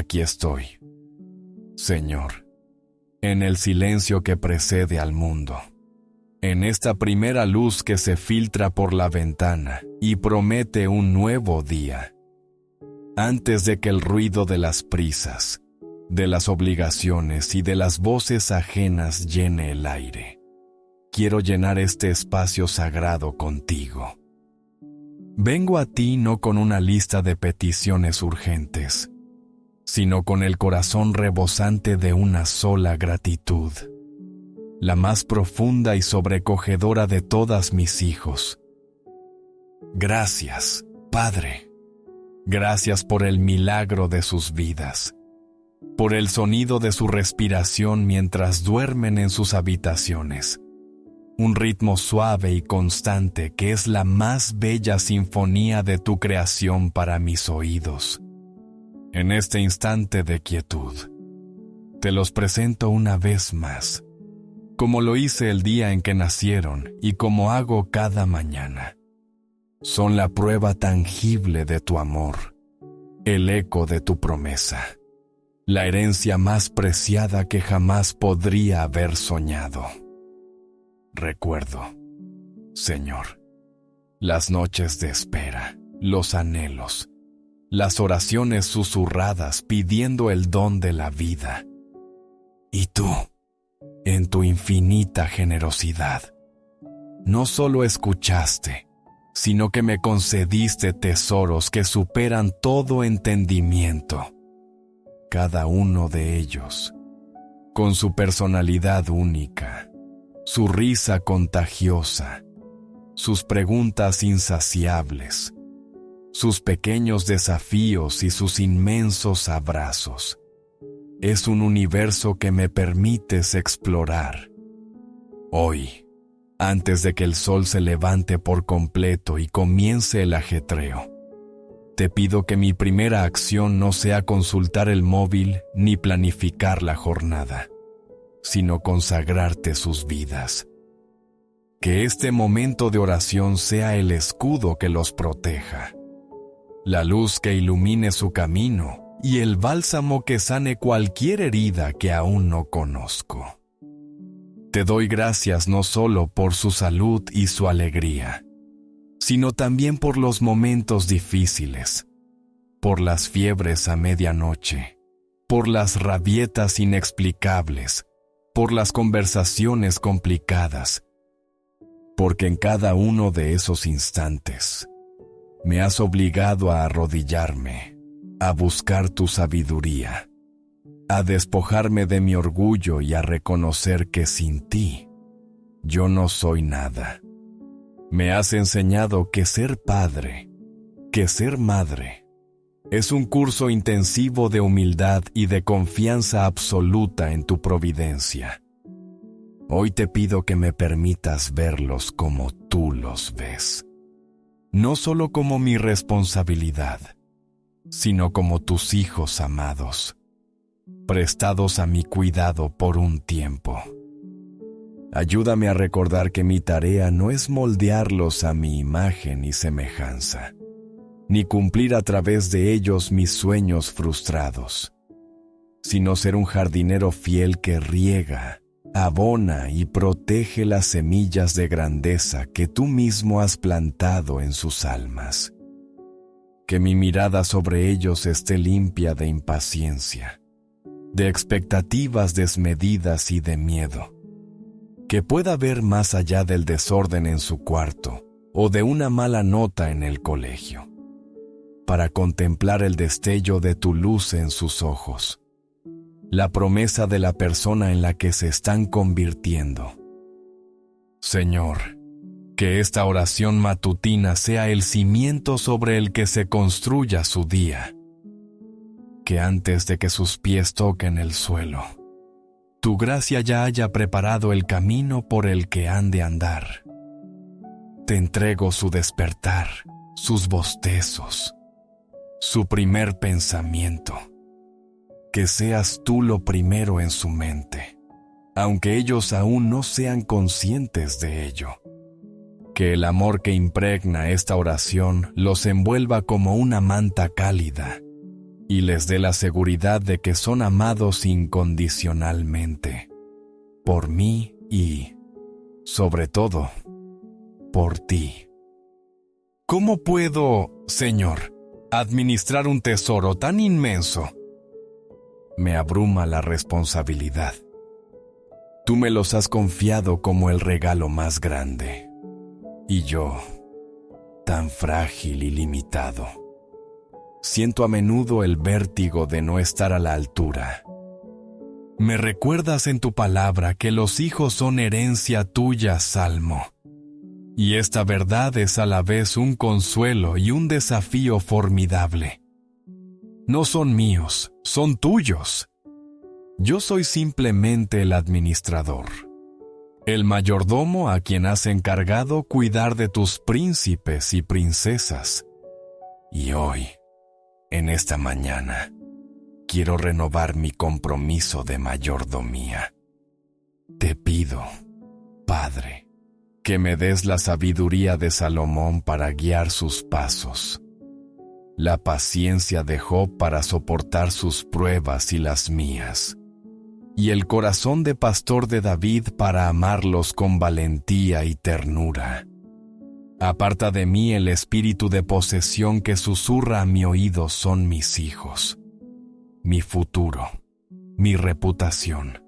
aquí estoy, Señor, en el silencio que precede al mundo, en esta primera luz que se filtra por la ventana y promete un nuevo día, antes de que el ruido de las prisas, de las obligaciones y de las voces ajenas llene el aire. Quiero llenar este espacio sagrado contigo. Vengo a ti no con una lista de peticiones urgentes, sino con el corazón rebosante de una sola gratitud, la más profunda y sobrecogedora de todas mis hijos. Gracias, Padre. Gracias por el milagro de sus vidas, por el sonido de su respiración mientras duermen en sus habitaciones. Un ritmo suave y constante que es la más bella sinfonía de tu creación para mis oídos. En este instante de quietud, te los presento una vez más, como lo hice el día en que nacieron y como hago cada mañana. Son la prueba tangible de tu amor, el eco de tu promesa, la herencia más preciada que jamás podría haber soñado. Recuerdo, Señor, las noches de espera, los anhelos, las oraciones susurradas pidiendo el don de la vida. Y tú, en tu infinita generosidad, no solo escuchaste, sino que me concediste tesoros que superan todo entendimiento, cada uno de ellos, con su personalidad única, su risa contagiosa, sus preguntas insaciables, sus pequeños desafíos y sus inmensos abrazos. Es un universo que me permites explorar. Hoy, antes de que el sol se levante por completo y comience el ajetreo, te pido que mi primera acción no sea consultar el móvil ni planificar la jornada, sino consagrarte sus vidas. Que este momento de oración sea el escudo que los proteja, la luz que ilumine su camino y el bálsamo que sane cualquier herida que aún no conozco. Te doy gracias no solo por su salud y su alegría, sino también por los momentos difíciles, por las fiebres a medianoche, por las rabietas inexplicables, por las conversaciones complicadas, porque en cada uno de esos instantes me has obligado a arrodillarme, a buscar tu sabiduría, a despojarme de mi orgullo y a reconocer que sin ti yo no soy nada. Me has enseñado que ser padre, que ser madre, es un curso intensivo de humildad y de confianza absoluta en tu providencia. Hoy te pido que me permitas verlos como tú los ves, no solo como mi responsabilidad, sino como tus hijos amados, prestados a mi cuidado por un tiempo. Ayúdame a recordar que mi tarea no es moldearlos a mi imagen y semejanza, ni cumplir a través de ellos mis sueños frustrados, sino ser un jardinero fiel que riega, abona y protege las semillas de grandeza que tú mismo has plantado en sus almas. Que mi mirada sobre ellos esté limpia de impaciencia, de expectativas desmedidas y de miedo. Que pueda ver más allá del desorden en su cuarto o de una mala nota en el colegio, para contemplar el destello de tu luz en sus ojos, la promesa de la persona en la que se están convirtiendo. Señor, que esta oración matutina sea el cimiento sobre el que se construya su día. Que antes de que sus pies toquen el suelo, tu gracia ya haya preparado el camino por el que han de andar. Te entrego su despertar, sus bostezos, su primer pensamiento. Que seas tú lo primero en su mente, aunque ellos aún no sean conscientes de ello. Que el amor que impregna esta oración los envuelva como una manta cálida, y les dé la seguridad de que son amados incondicionalmente, por mí y, sobre todo, por ti. ¿Cómo puedo, Señor, administrar un tesoro tan inmenso? Me abruma la responsabilidad. Tú me los has confiado como el regalo más grande. Y yo, tan frágil y limitado, siento a menudo el vértigo de no estar a la altura. Me recuerdas en tu palabra que los hijos son herencia tuya, Salmo. Y esta verdad es a la vez un consuelo y un desafío formidable. No son míos, son tuyos. Yo soy simplemente el administrador, el mayordomo a quien has encargado cuidar de tus príncipes y princesas. Y hoy, en esta mañana, quiero renovar mi compromiso de mayordomía. Te pido, Padre, que me des la sabiduría de Salomón para guiar sus pasos, la paciencia de Job para soportar sus pruebas y las mías, y el corazón de pastor de David para amarlos con valentía y ternura. Aparta de mí el espíritu de posesión que susurra a mi oído son mis hijos, mi futuro, mi reputación.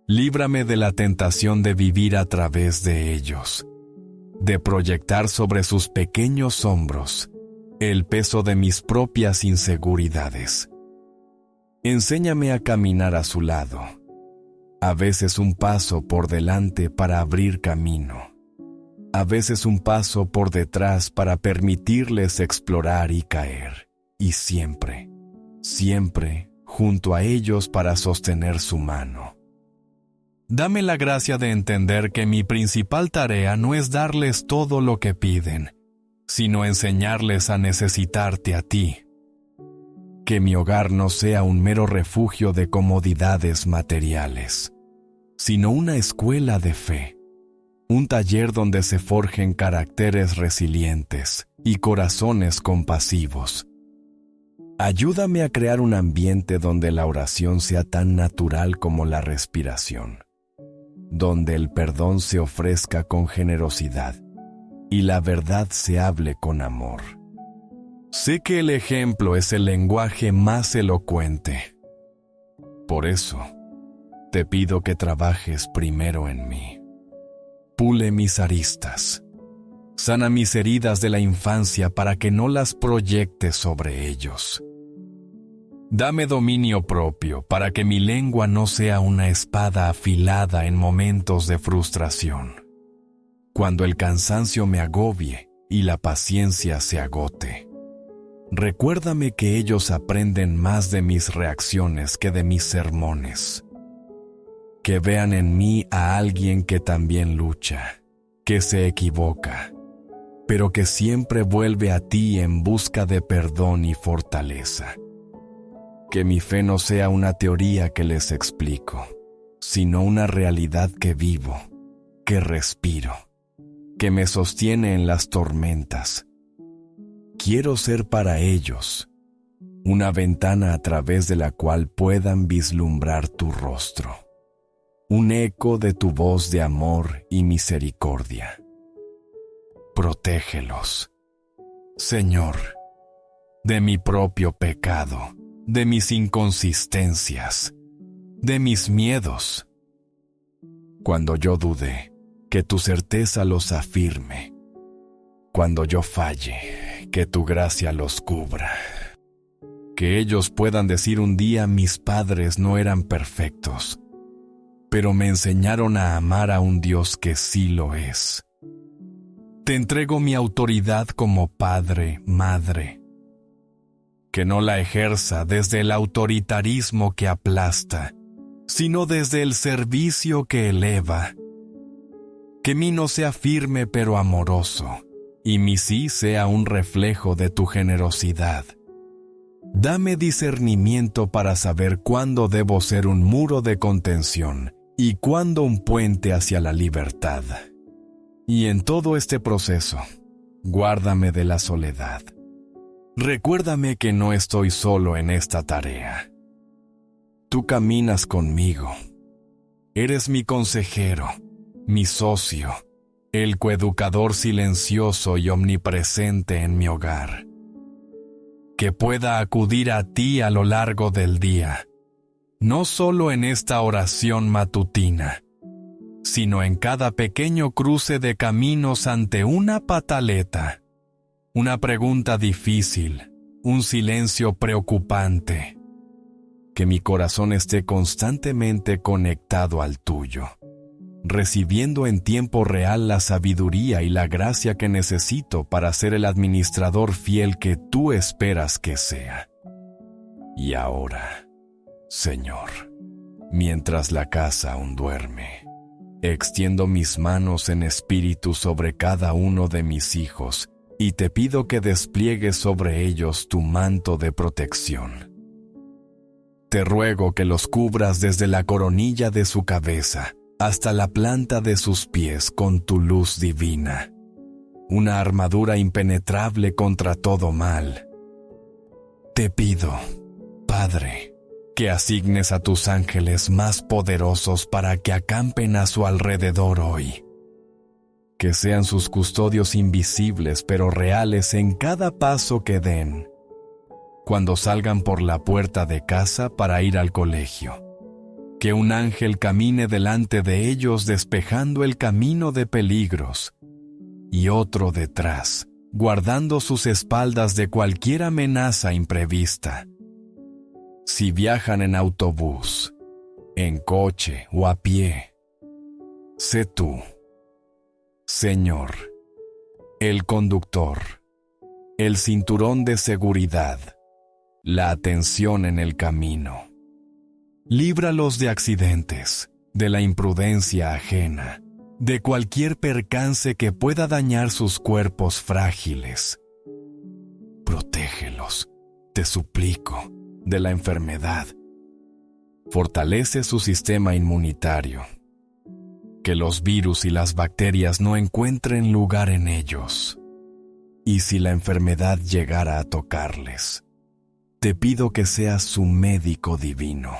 Líbrame de la tentación de vivir a través de ellos, de proyectar sobre sus pequeños hombros el peso de mis propias inseguridades. Enséñame a caminar a su lado, a veces un paso por delante para abrir camino, a veces un paso por detrás para permitirles explorar y caer, y siempre, siempre junto a ellos para sostener su mano. Dame la gracia de entender que mi principal tarea no es darles todo lo que piden, sino enseñarles a necesitarte a ti. Que mi hogar no sea un mero refugio de comodidades materiales, sino una escuela de fe, un taller donde se forjen caracteres resilientes y corazones compasivos. Ayúdame a crear un ambiente donde la oración sea tan natural como la respiración, donde el perdón se ofrezca con generosidad y la verdad se hable con amor. Sé que el ejemplo es el lenguaje más elocuente. Por eso, te pido que trabajes primero en mí. Pule mis aristas. Sana mis heridas de la infancia para que no las proyecte sobre ellos. Dame dominio propio para que mi lengua no sea una espada afilada en momentos de frustración. Cuando el cansancio me agobie y la paciencia se agote. Recuérdame que ellos aprenden más de mis reacciones que de mis sermones. Que vean en mí a alguien que también lucha, que se equivoca, pero que siempre vuelve a ti en busca de perdón y fortaleza. Que mi fe no sea una teoría que les explico, sino una realidad que vivo, que respiro, que me sostiene en las tormentas. Quiero ser para ellos una ventana a través de la cual puedan vislumbrar tu rostro, un eco de tu voz de amor y misericordia. Protégelos, Señor, de mi propio pecado, de mis inconsistencias, de mis miedos. Cuando yo dude, que tu certeza los afirme. Cuando yo falle, que tu gracia los cubra. Que ellos puedan decir un día: mis padres no eran perfectos, pero me enseñaron a amar a un Dios que sí lo es. Te entrego mi autoridad como padre, madre. Que no la ejerza desde el autoritarismo que aplasta, sino desde el servicio que eleva. Que mi no sea firme pero amoroso, y mi sí sea un reflejo de tu generosidad. Dame discernimiento para saber cuándo debo ser un muro de contención y cuándo un puente hacia la libertad. Y en todo este proceso, guárdame de la soledad. Recuérdame que no estoy solo en esta tarea. Tú caminas conmigo. Eres mi consejero, mi socio, el coeducador silencioso y omnipresente en mi hogar. Que pueda acudir a ti a lo largo del día, no solo en esta oración matutina, sino en cada pequeño cruce de caminos ante una pataleta, una pregunta difícil, un silencio preocupante. Que mi corazón esté constantemente conectado al tuyo, recibiendo en tiempo real la sabiduría y la gracia que necesito para ser el administrador fiel que tú esperas que sea. Y ahora, Señor, mientras la casa aún duerme, extiendo mis manos en espíritu sobre cada uno de mis hijos y te pido que despliegues sobre ellos tu manto de protección. Te ruego que los cubras desde la coronilla de su cabeza hasta la planta de sus pies con tu luz divina, una armadura impenetrable contra todo mal. Te pido, Padre, que asignes a tus ángeles más poderosos para que acampen a su alrededor hoy. Que sean sus custodios invisibles pero reales en cada paso que den, cuando salgan por la puerta de casa para ir al colegio. Que un ángel camine delante de ellos despejando el camino de peligros, y otro detrás, guardando sus espaldas de cualquier amenaza imprevista. Si viajan en autobús, en coche o a pie, sé tú, Señor, el conductor, el cinturón de seguridad, la atención en el camino. Líbralos de accidentes, de la imprudencia ajena, de cualquier percance que pueda dañar sus cuerpos frágiles. Protégelos, te suplico, de la enfermedad. Fortalece su sistema inmunitario. Que los virus y las bacterias no encuentren lugar en ellos. Y si la enfermedad llegara a tocarles, te pido que seas su médico divino,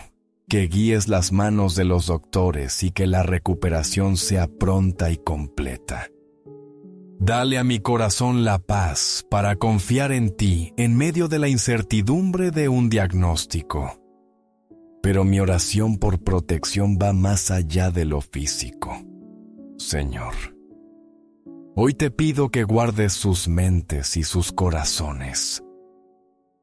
que guíes las manos de los doctores y que la recuperación sea pronta y completa. Dale a mi corazón la paz para confiar en ti en medio de la incertidumbre de un diagnóstico. Pero mi oración por protección va más allá de lo físico, Señor. Hoy te pido que guardes sus mentes y sus corazones.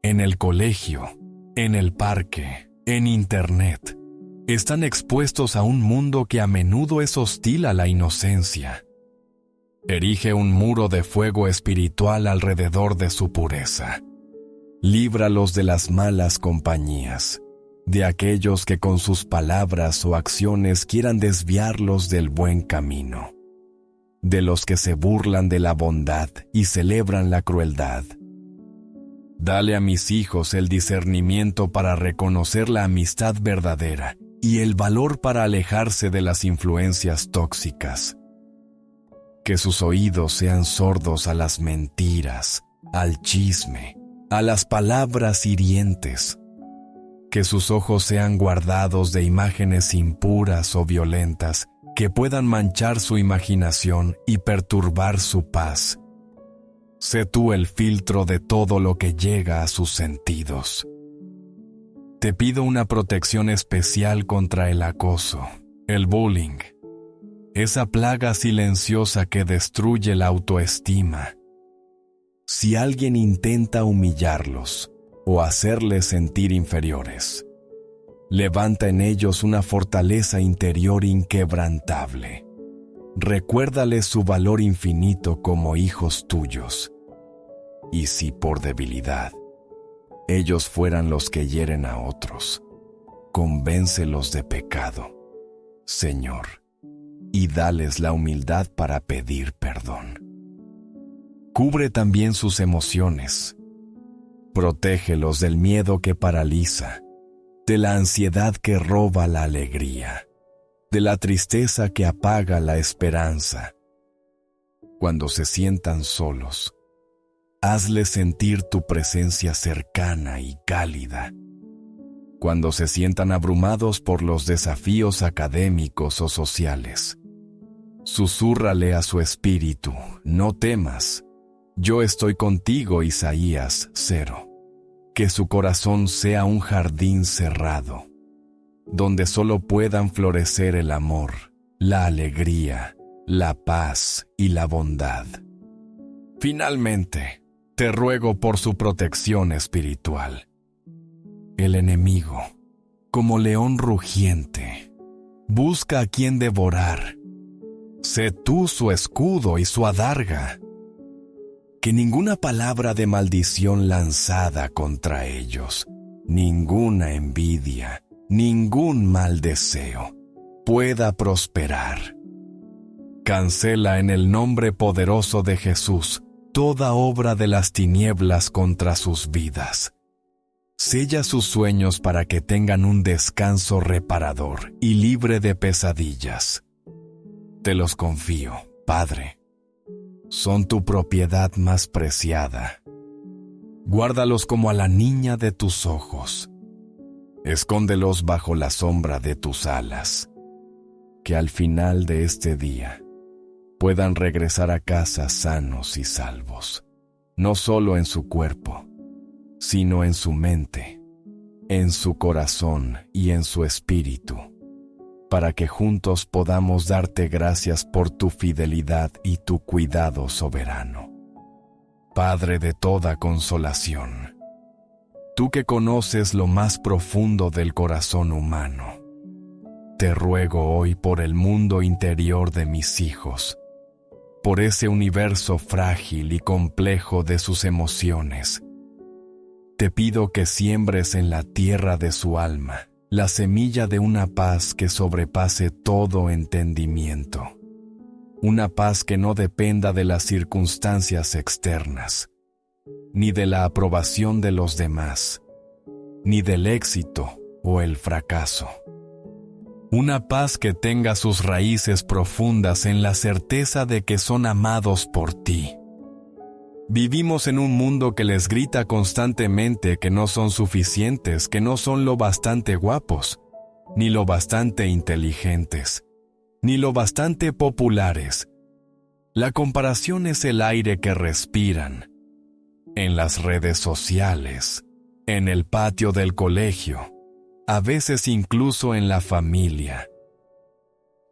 En el colegio, en el parque, en Internet, están expuestos a un mundo que a menudo es hostil a la inocencia. Erige un muro de fuego espiritual alrededor de su pureza. Líbralos de las malas compañías, de aquellos que con sus palabras o acciones quieran desviarlos del buen camino, de los que se burlan de la bondad y celebran la crueldad. Dale a mis hijos el discernimiento para reconocer la amistad verdadera y el valor para alejarse de las influencias tóxicas. Que sus oídos sean sordos a las mentiras, al chisme, a las palabras hirientes. Que sus ojos sean guardados de imágenes impuras o violentas que puedan manchar su imaginación y perturbar su paz. Sé tú el filtro de todo lo que llega a sus sentidos. Te pido una protección especial contra el acoso, el bullying, esa plaga silenciosa que destruye la autoestima. Si alguien intenta humillarlos o hacerles sentir inferiores, levanta en ellos una fortaleza interior inquebrantable. Recuérdales su valor infinito como hijos tuyos. Y si por debilidad ellos fueran los que hieren a otros, convéncelos de pecado, Señor, y dales la humildad para pedir perdón. Cubre también sus emociones. Protégelos del miedo que paraliza, de la ansiedad que roba la alegría, de la tristeza que apaga la esperanza. Cuando se sientan solos, hazles sentir tu presencia cercana y cálida. Cuando se sientan abrumados por los desafíos académicos o sociales, susúrrale a su espíritu: no temas, yo estoy contigo. Isaías 0. Que su corazón sea un jardín cerrado, donde solo puedan florecer el amor, la alegría, la paz y la bondad. Finalmente, te ruego por su protección espiritual. El enemigo, como león rugiente, busca a quien devorar. Sé tú su escudo y su adarga. Que ninguna palabra de maldición lanzada contra ellos, ninguna envidia, ningún mal deseo pueda prosperar. Cancela en el nombre poderoso de Jesús toda obra de las tinieblas contra sus vidas. Sella sus sueños para que tengan un descanso reparador y libre de pesadillas. Te los confío, Padre. Son tu propiedad más preciada. Guárdalos como a la niña de tus ojos. Escóndelos bajo la sombra de tus alas. Que al final de este día puedan regresar a casa sanos y salvos, no solo en su cuerpo, sino en su mente, en su corazón y en su espíritu, para que juntos podamos darte gracias por tu fidelidad y tu cuidado soberano. Padre de toda consolación, tú que conoces lo más profundo del corazón humano, te ruego hoy por el mundo interior de mis hijos, por ese universo frágil y complejo de sus emociones. Te pido que siembres en la tierra de su alma la semilla de una paz que sobrepase todo entendimiento. Una paz que no dependa de las circunstancias externas, ni de la aprobación de los demás, ni del éxito o el fracaso. Una paz que tenga sus raíces profundas en la certeza de que son amados por ti. Vivimos en un mundo que les grita constantemente que no son suficientes, que no son lo bastante guapos, ni lo bastante inteligentes, ni lo bastante populares. La comparación es el aire que respiran. En las redes sociales, en el patio del colegio, a veces incluso en la familia.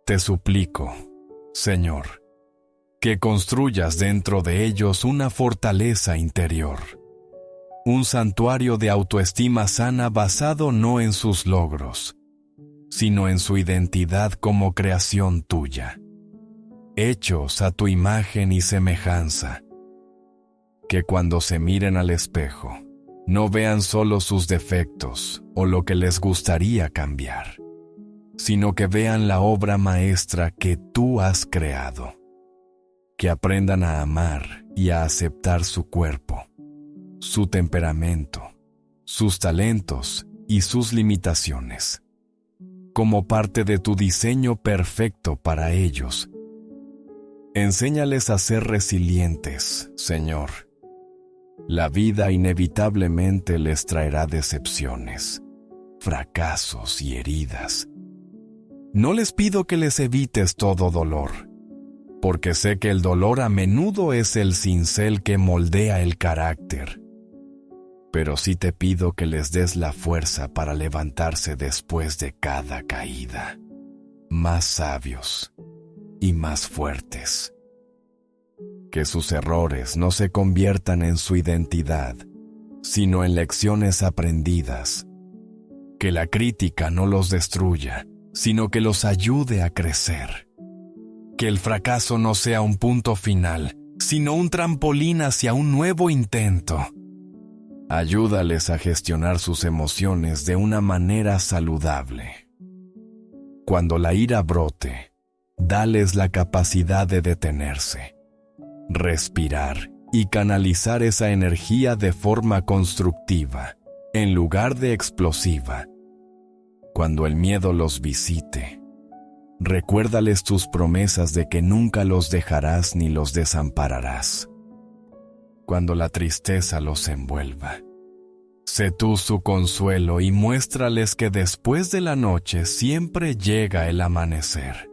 Te suplico, Señor, que construyas dentro de ellos una fortaleza interior, un santuario de autoestima sana basado no en sus logros, sino en su identidad como creación tuya, hechos a tu imagen y semejanza. Que cuando se miren al espejo, no vean solo sus defectos o lo que les gustaría cambiar, sino que vean la obra maestra que tú has creado. Que aprendan a amar y a aceptar su cuerpo, su temperamento, sus talentos y sus limitaciones, como parte de tu diseño perfecto para ellos. Enséñales a ser resilientes, Señor. La vida inevitablemente les traerá decepciones, fracasos y heridas. No les pido que les evites todo dolor, porque sé que el dolor a menudo es el cincel que moldea el carácter. Pero sí te pido que les des la fuerza para levantarse después de cada caída, más sabios y más fuertes. Que sus errores no se conviertan en su identidad, sino en lecciones aprendidas. Que la crítica no los destruya, sino que los ayude a crecer. Que el fracaso no sea un punto final, sino un trampolín hacia un nuevo intento. Ayúdales a gestionar sus emociones de una manera saludable. Cuando la ira brote, dales la capacidad de detenerse, respirar y canalizar esa energía de forma constructiva, en lugar de explosiva. Cuando el miedo los visite, recuérdales tus promesas de que nunca los dejarás ni los desampararás. cuando la tristeza los envuelva. Sé tú su consuelo y muéstrales que después de la noche siempre llega el amanecer.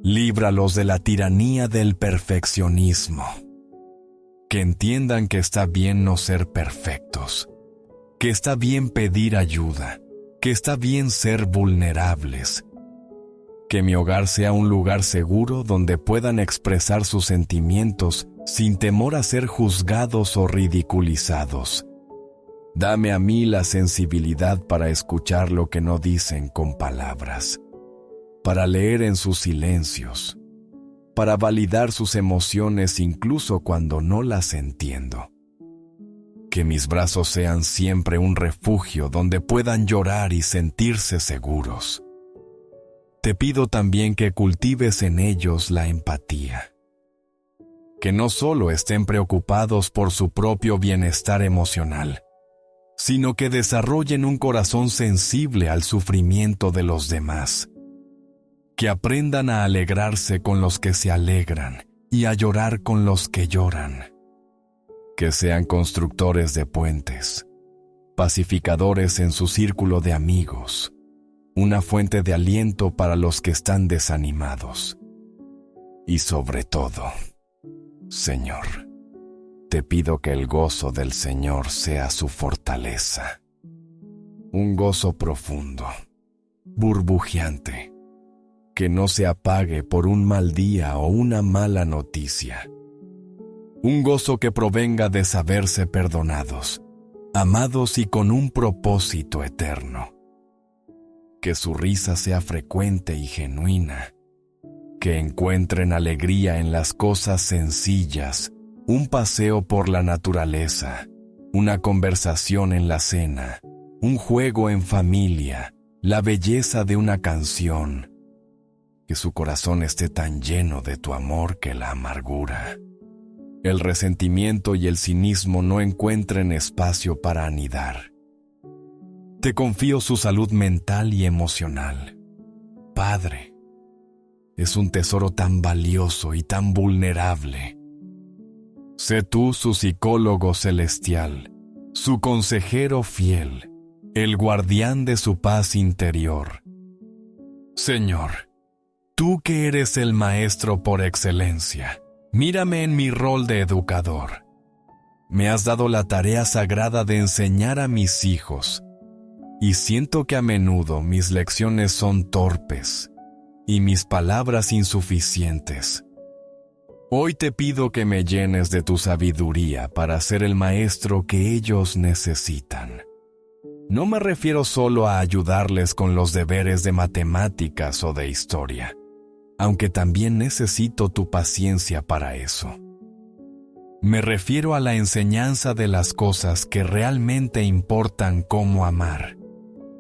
Líbralos de la tiranía del perfeccionismo. Que entiendan que está bien no ser perfectos, que está bien pedir ayuda, que está bien ser vulnerables. Que mi hogar sea un lugar seguro donde puedan expresar sus sentimientos sin temor a ser juzgados o ridiculizados. Dame a mí la sensibilidad para escuchar lo que no dicen con palabras, para leer en sus silencios, para validar sus emociones incluso cuando no las entiendo. Que mis brazos sean siempre un refugio donde puedan llorar y sentirse seguros. Te pido también que cultives en ellos la empatía. Que no solo estén preocupados por su propio bienestar emocional, sino que desarrollen un corazón sensible al sufrimiento de los demás. Que aprendan a alegrarse con los que se alegran y a llorar con los que lloran. Que sean constructores de puentes, pacificadores en su círculo de amigos, una fuente de aliento para los que están desanimados. Y sobre todo, Señor, te pido que el gozo del Señor sea su fortaleza. Un gozo profundo, burbujeante, que no se apague por un mal día o una mala noticia. Un gozo que provenga de saberse perdonados, amados y con un propósito eterno. Que su risa sea frecuente y genuina. Que encuentren alegría en las cosas sencillas, un paseo por la naturaleza, una conversación en la cena, un juego en familia, la belleza de una canción. Que su corazón esté tan lleno de tu amor que la amargura, el resentimiento y el cinismo no encuentren espacio para anidar. Te confío su salud mental y emocional. Padre, es un tesoro tan valioso y tan vulnerable. Sé tú su psicólogo celestial, su consejero fiel, el guardián de su paz interior. Señor, tú que eres el maestro por excelencia, mírame en mi rol de educador. Me has dado la tarea sagrada de enseñar a mis hijos, y siento que a menudo mis lecciones son torpes y mis palabras insuficientes. Hoy te pido que me llenes de tu sabiduría para ser el maestro que ellos necesitan. No me refiero solo a ayudarles con los deberes de matemáticas o de historia, aunque también necesito tu paciencia para eso. Me refiero a la enseñanza de las cosas que realmente importan, como amar,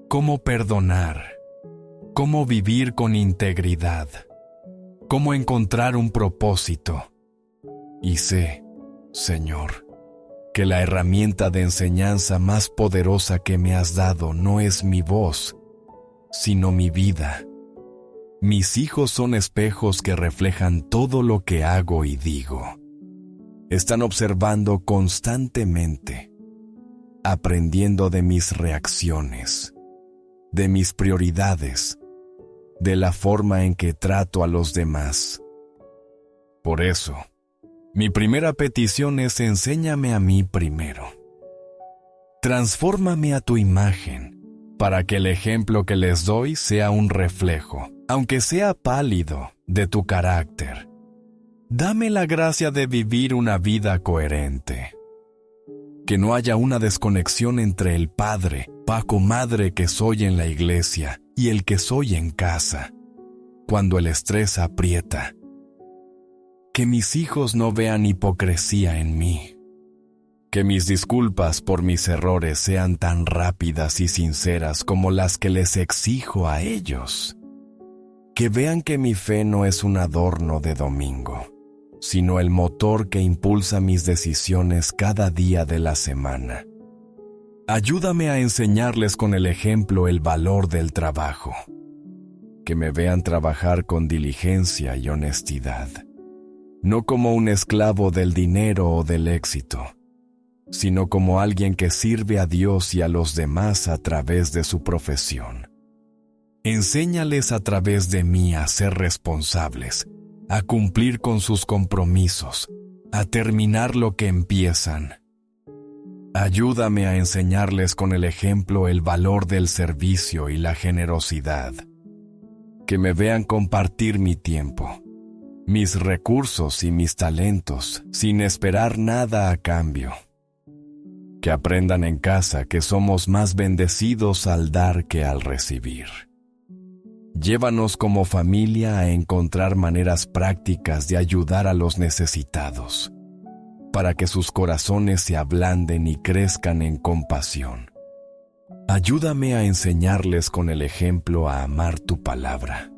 cómo perdonar, cómo vivir con integridad, cómo encontrar un propósito. Y sé, Señor, que la herramienta de enseñanza más poderosa que me has dado no es mi voz, sino mi vida. Mis hijos son espejos que reflejan todo lo que hago y digo. Están observando constantemente, aprendiendo de mis reacciones, de mis prioridades, de la forma en que trato a los demás. Por eso, mi primera petición es: enséñame a mí primero. Transfórmame a tu imagen, para que el ejemplo que les doy sea un reflejo, aunque sea pálido, de tu carácter. Dame la gracia de vivir una vida coherente. Que no haya una desconexión entre el padre, madre que soy en la iglesia y el que soy en casa, cuando el estrés aprieta. Que mis hijos no vean hipocresía en mí. Que mis disculpas por mis errores sean tan rápidas y sinceras como las que les exijo a ellos. Que vean que mi fe no es un adorno de domingo, sino el motor que impulsa mis decisiones cada día de la semana. Ayúdame a enseñarles con el ejemplo el valor del trabajo. Que me vean trabajar con diligencia y honestidad. no como un esclavo del dinero o del éxito, sino como alguien que sirve a Dios y a los demás a través de su profesión. Enséñales a través de mí a ser responsables, a cumplir con sus compromisos, a terminar lo que empiezan. Ayúdame a enseñarles con el ejemplo el valor del servicio y la generosidad. Que me vean compartir mi tiempo, mis recursos y mis talentos sin esperar nada a cambio. Que aprendan en casa que somos más bendecidos al dar que al recibir. Llévanos como familia a encontrar maneras prácticas de ayudar a los necesitados, para que sus corazones se ablanden y crezcan en compasión. Ayúdame a enseñarles con el ejemplo a amar tu palabra.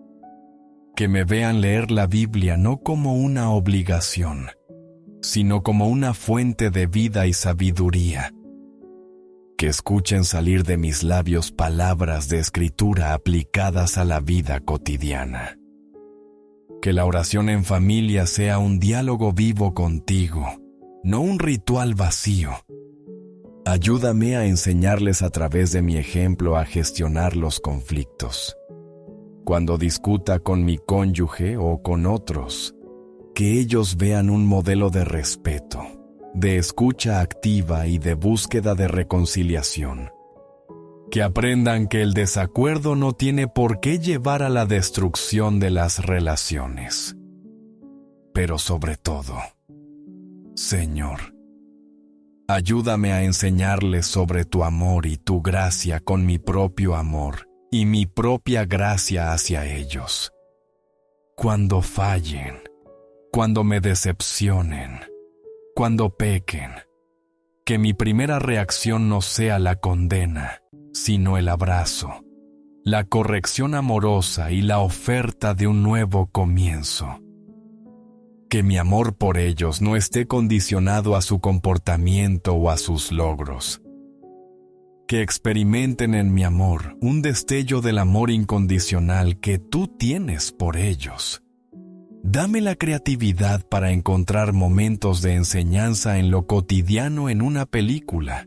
Que me vean leer la Biblia no como una obligación, sino como una fuente de vida y sabiduría. Que escuchen salir de mis labios palabras de escritura aplicadas a la vida cotidiana. Que la oración en familia sea un diálogo vivo contigo, no un ritual vacío. Ayúdame a enseñarles a través de mi ejemplo a gestionar los conflictos. Cuando discuta con mi cónyuge o con otros, que ellos vean un modelo de respeto, de escucha activa y de búsqueda de reconciliación. Que aprendan que el desacuerdo no tiene por qué llevar a la destrucción de las relaciones. Pero sobre todo, Señor, ayúdame a enseñarles sobre tu amor y tu gracia con mi propio amor y mi propia gracia hacia ellos. Cuando fallen, cuando me decepcionen, cuando pequen, que mi primera reacción no sea la condena, sino el abrazo, la corrección amorosa y la oferta de un nuevo comienzo. Que mi amor por ellos no esté condicionado a su comportamiento o a sus logros. Que experimenten en mi amor un destello del amor incondicional que tú tienes por ellos. Dame la creatividad para encontrar momentos de enseñanza en lo cotidiano, en una película,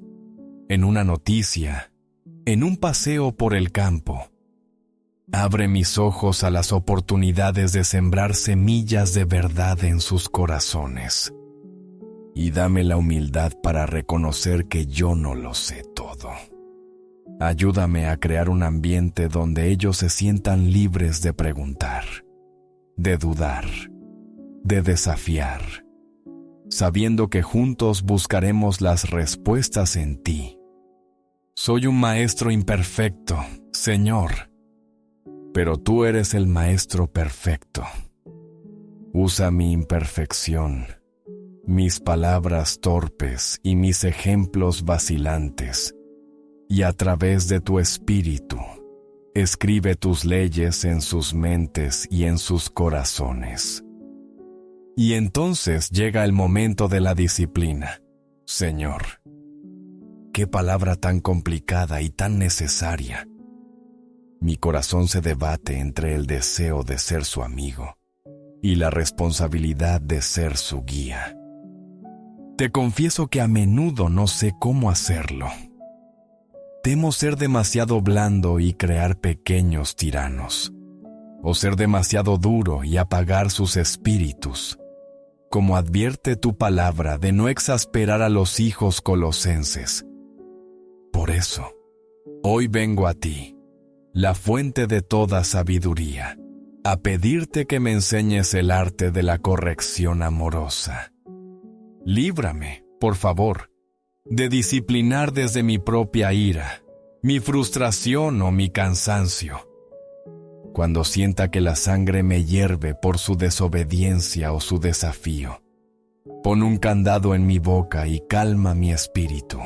en una noticia, en un paseo por el campo. Abre mis ojos a las oportunidades de sembrar semillas de verdad en sus corazones. Y dame la humildad para reconocer que yo no lo sé todo. Ayúdame a crear un ambiente donde ellos se sientan libres de preguntar, de dudar, de desafiar, sabiendo que juntos buscaremos las respuestas en ti. Soy un maestro imperfecto, Señor, pero tú eres el maestro perfecto. Usa mi imperfección, mis palabras torpes y mis ejemplos vacilantes, y a través de tu espíritu, escribe tus leyes en sus mentes y en sus corazones. Y entonces llega el momento de la disciplina, Señor. Qué palabra tan complicada y tan necesaria. Mi corazón se debate entre el deseo de ser su amigo y la responsabilidad de ser su guía. Te confieso que a menudo no sé cómo hacerlo. Temo ser demasiado blando y crear pequeños tiranos, o ser demasiado duro y apagar sus espíritus, como advierte tu palabra de no exasperar a los hijos colosenses. Por eso, hoy vengo a ti, la fuente de toda sabiduría, a pedirte que me enseñes el arte de la corrección amorosa. Líbrame, por favor, de disciplinar desde mi propia ira, mi frustración o mi cansancio. Cuando sienta que la sangre me hierve por su desobediencia o su desafío, pon un candado en mi boca y calma mi espíritu.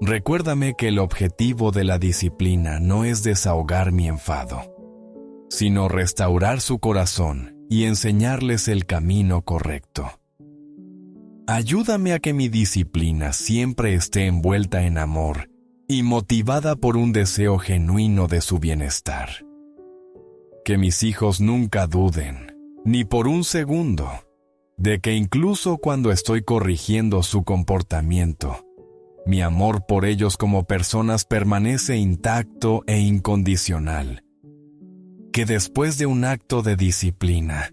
Recuérdame que el objetivo de la disciplina no es desahogar mi enfado, sino restaurar su corazón y enseñarles el camino correcto. Ayúdame a que mi disciplina siempre esté envuelta en amor y motivada por un deseo genuino de su bienestar. Que mis hijos nunca duden, ni por un segundo, de que incluso cuando estoy corrigiendo su comportamiento, mi amor por ellos como personas permanece intacto e incondicional. Que después de un acto de disciplina,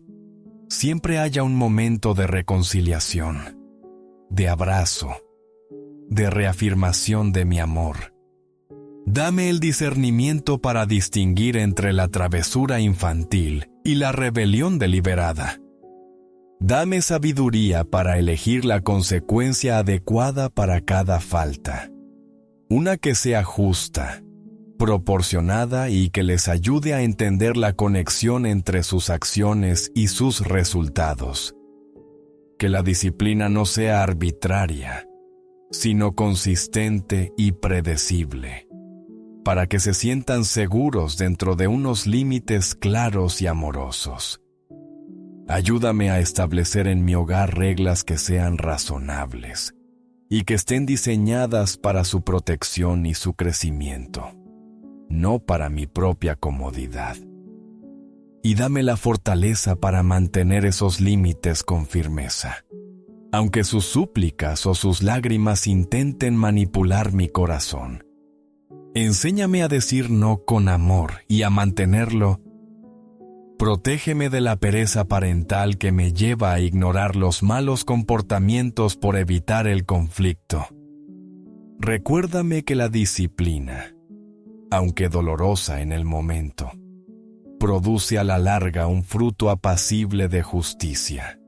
siempre haya un momento de reconciliación, de abrazo, de reafirmación de mi amor. Dame el discernimiento para distinguir entre la travesura infantil y la rebelión deliberada. Dame sabiduría para elegir la consecuencia adecuada para cada falta, una que sea justa, proporcionada y que les ayude a entender la conexión entre sus acciones y sus resultados. Que la disciplina no sea arbitraria, sino consistente y predecible, para que se sientan seguros dentro de unos límites claros y amorosos. Ayúdame a establecer en mi hogar reglas que sean razonables y que estén diseñadas para su protección y su crecimiento, no para mi propia comodidad. Y dame la fortaleza para mantener esos límites con firmeza, aunque sus súplicas o sus lágrimas intenten manipular mi corazón. Enséñame a decir no con amor y a mantenerlo. Protégeme de la pereza parental que me lleva a ignorar los malos comportamientos por evitar el conflicto. Recuérdame que la disciplina, aunque dolorosa en el momento, produce a la larga un fruto apacible de justicia.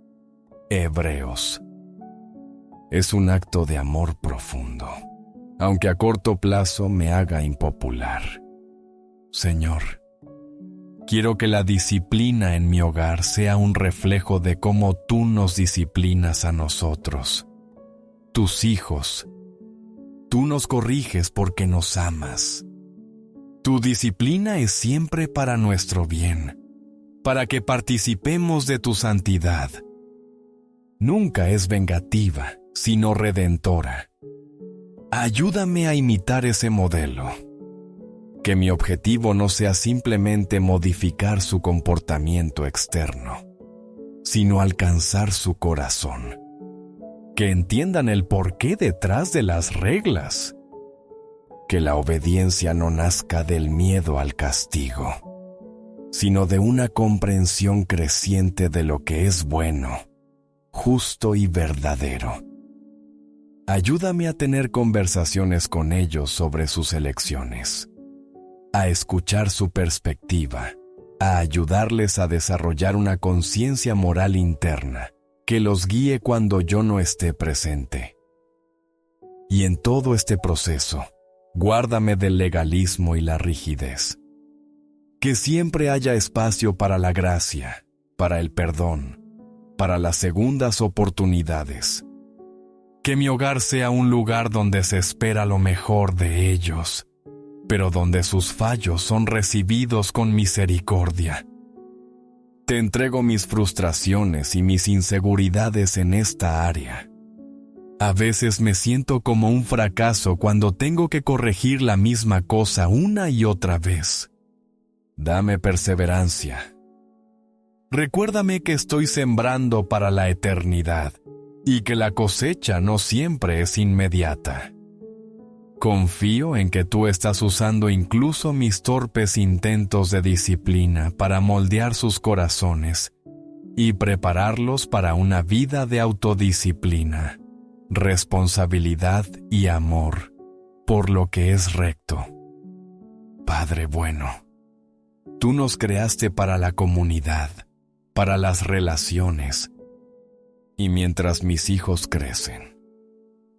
Hebreos. Es un acto de amor profundo, aunque a corto plazo me haga impopular. Señor, quiero que la disciplina en mi hogar sea un reflejo de cómo tú nos disciplinas a nosotros, tus hijos. Tú nos corriges porque nos amas. Tu disciplina es siempre para nuestro bien, para que participemos de tu santidad. Nunca es vengativa, sino redentora. Ayúdame a imitar ese modelo. Que mi objetivo no sea simplemente modificar su comportamiento externo, sino alcanzar su corazón. Que entiendan el porqué detrás de las reglas. Que la obediencia no nazca del miedo al castigo, sino de una comprensión creciente de lo que es bueno, justo y verdadero. Ayúdame a tener conversaciones con ellos sobre sus elecciones, a escuchar su perspectiva, a ayudarles a desarrollar una conciencia moral interna que los guíe cuando yo no esté presente. Y en todo este proceso, guárdame del legalismo y la rigidez. Que siempre haya espacio para la gracia, para el perdón, para las segundas oportunidades. Que mi hogar sea un lugar donde se espera lo mejor de ellos, pero donde sus fallos son recibidos con misericordia. Te entrego mis frustraciones y mis inseguridades en esta área. A veces me siento como un fracaso cuando tengo que corregir la misma cosa una y otra vez. Dame perseverancia. Recuérdame que estoy sembrando para la eternidad y que la cosecha no siempre es inmediata. Confío en que tú estás usando incluso mis torpes intentos de disciplina para moldear sus corazones y prepararlos para una vida de autodisciplina, responsabilidad y amor por lo que es recto. Padre bueno, tú nos creaste para la comunidad, para las relaciones, y mientras mis hijos crecen,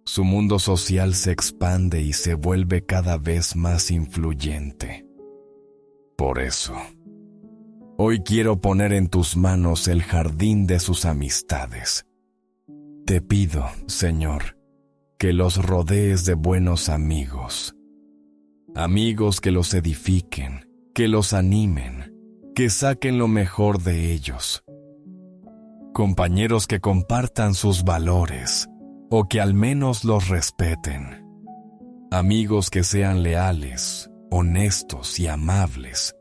su mundo social se expande y se vuelve cada vez más influyente. Por eso, hoy quiero poner en tus manos el jardín de sus amistades. Te pido, Señor, que los rodees de buenos amigos. Amigos que los edifiquen, que los animen, que saquen lo mejor de ellos. Compañeros que compartan sus valores, o que al menos los respeten. Amigos que sean leales, honestos y amables.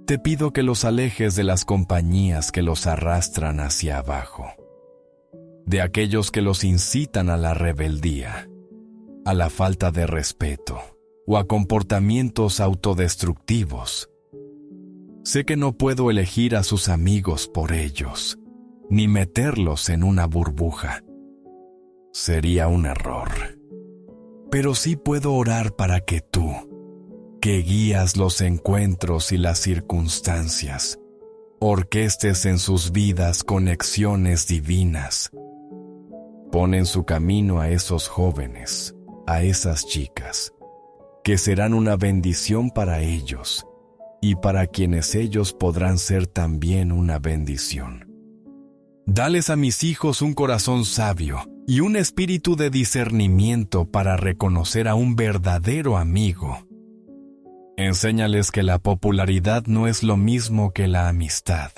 Te pido que los alejes de las compañías que los arrastran hacia abajo. de aquellos que los incitan a la rebeldía, a la falta de respeto o a comportamientos autodestructivos. Sé que no puedo elegir a sus amigos por ellos, ni meterlos en una burbuja. Sería un error. Pero sí puedo orar para que tú, que guías los encuentros y las circunstancias, orquestes en sus vidas conexiones divinas. Pon en su camino a esos jóvenes, a esas chicas, que serán una bendición para ellos y para quienes ellos podrán ser también una bendición. Dales a mis hijos un corazón sabio y un espíritu de discernimiento para reconocer a un verdadero amigo. Enséñales que la popularidad no es lo mismo que la amistad,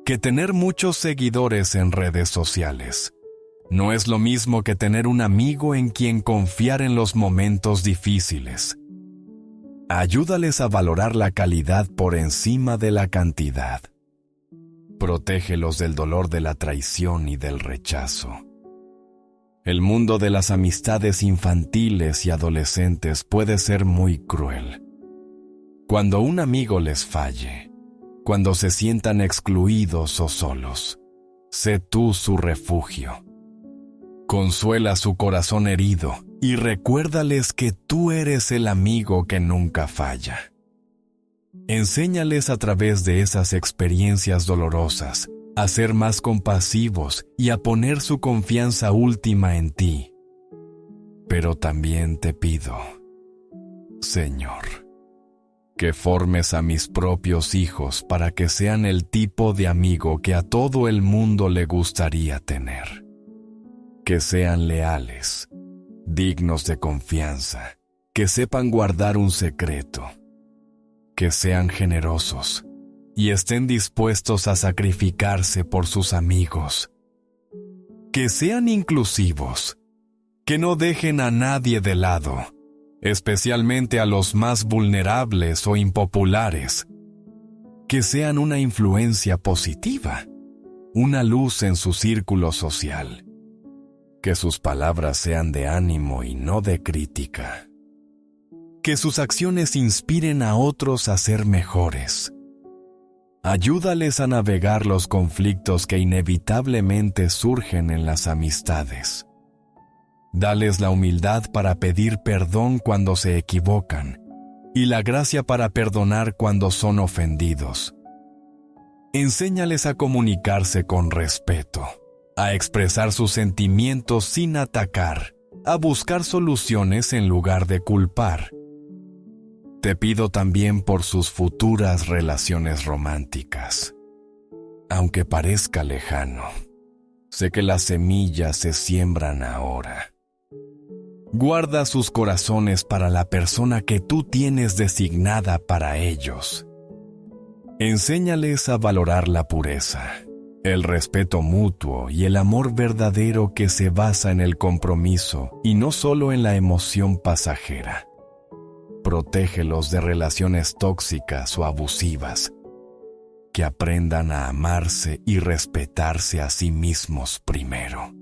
que tener muchos seguidores en redes sociales no es lo mismo que tener un amigo en quien confiar en los momentos difíciles. Ayúdales a valorar la calidad por encima de la cantidad. Protégelos del dolor de la traición y del rechazo. El mundo de las amistades infantiles y adolescentes puede ser muy cruel. Cuando un amigo les falle, cuando se sientan excluidos o solos, sé tú su refugio. Consuela su corazón herido y recuérdales que tú eres el amigo que nunca falla. Enséñales a través de esas experiencias dolorosas a ser más compasivos y a poner su confianza última en ti. Pero también te pido, Señor, que formes a mis propios hijos para que sean el tipo de amigo que a todo el mundo le gustaría tener. Que sean leales, dignos de confianza, que sepan guardar un secreto, que sean generosos y estén dispuestos a sacrificarse por sus amigos, que sean inclusivos, que no dejen a nadie de lado, especialmente a los más vulnerables o impopulares, que sean una influencia positiva, una luz en su círculo social, que sus palabras sean de ánimo y no de crítica, que sus acciones inspiren a otros a ser mejores. Ayúdales a navegar los conflictos que inevitablemente surgen en las amistades. Dales la humildad para pedir perdón cuando se equivocan y la gracia para perdonar cuando son ofendidos. Enséñales a comunicarse con respeto, a expresar sus sentimientos sin atacar, a buscar soluciones en lugar de culpar. Te pido también por sus futuras relaciones románticas. Aunque parezca lejano, sé que las semillas se siembran ahora. Guarda sus corazones para la persona que tú tienes designada para ellos. Enséñales a valorar la pureza, el respeto mutuo y el amor verdadero que se basa en el compromiso y no solo en la emoción pasajera. Protégelos de relaciones tóxicas o abusivas. Que aprendan a amarse y respetarse a sí mismos primero,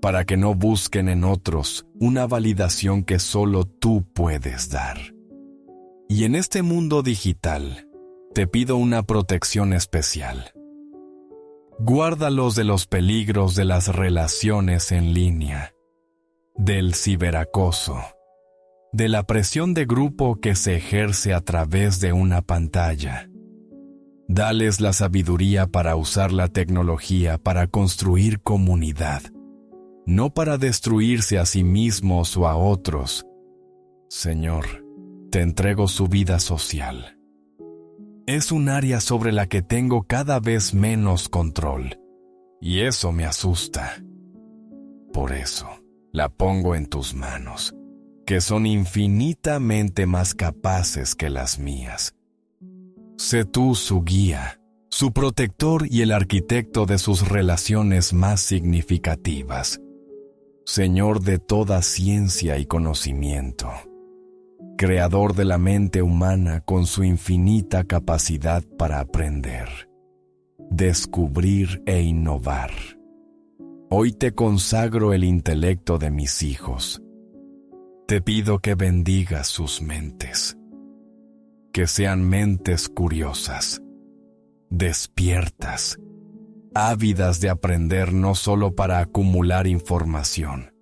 para que no busquen en otros una validación que solo tú puedes dar. Y en este mundo digital, te pido una protección especial. Guárdalos de los peligros de las relaciones en línea, del ciberacoso, de la presión de grupo que se ejerce a través de una pantalla. Dales la sabiduría para usar la tecnología para construir comunidad, no para destruirse a sí mismos o a otros. Señor, te entrego su vida social. Es un área sobre la que tengo cada vez menos control, y eso me asusta. Por eso, la pongo en tus manos, que son infinitamente más capaces que las mías. Sé tú su guía, su protector y el arquitecto de sus relaciones más significativas. Señor de toda ciencia y conocimiento, creador de la mente humana con su infinita capacidad para aprender, descubrir e innovar. Hoy te consagro el intelecto de mis hijos. Te pido que bendigas sus mentes, que sean mentes curiosas, despiertas, ávidas de aprender no solo para acumular información,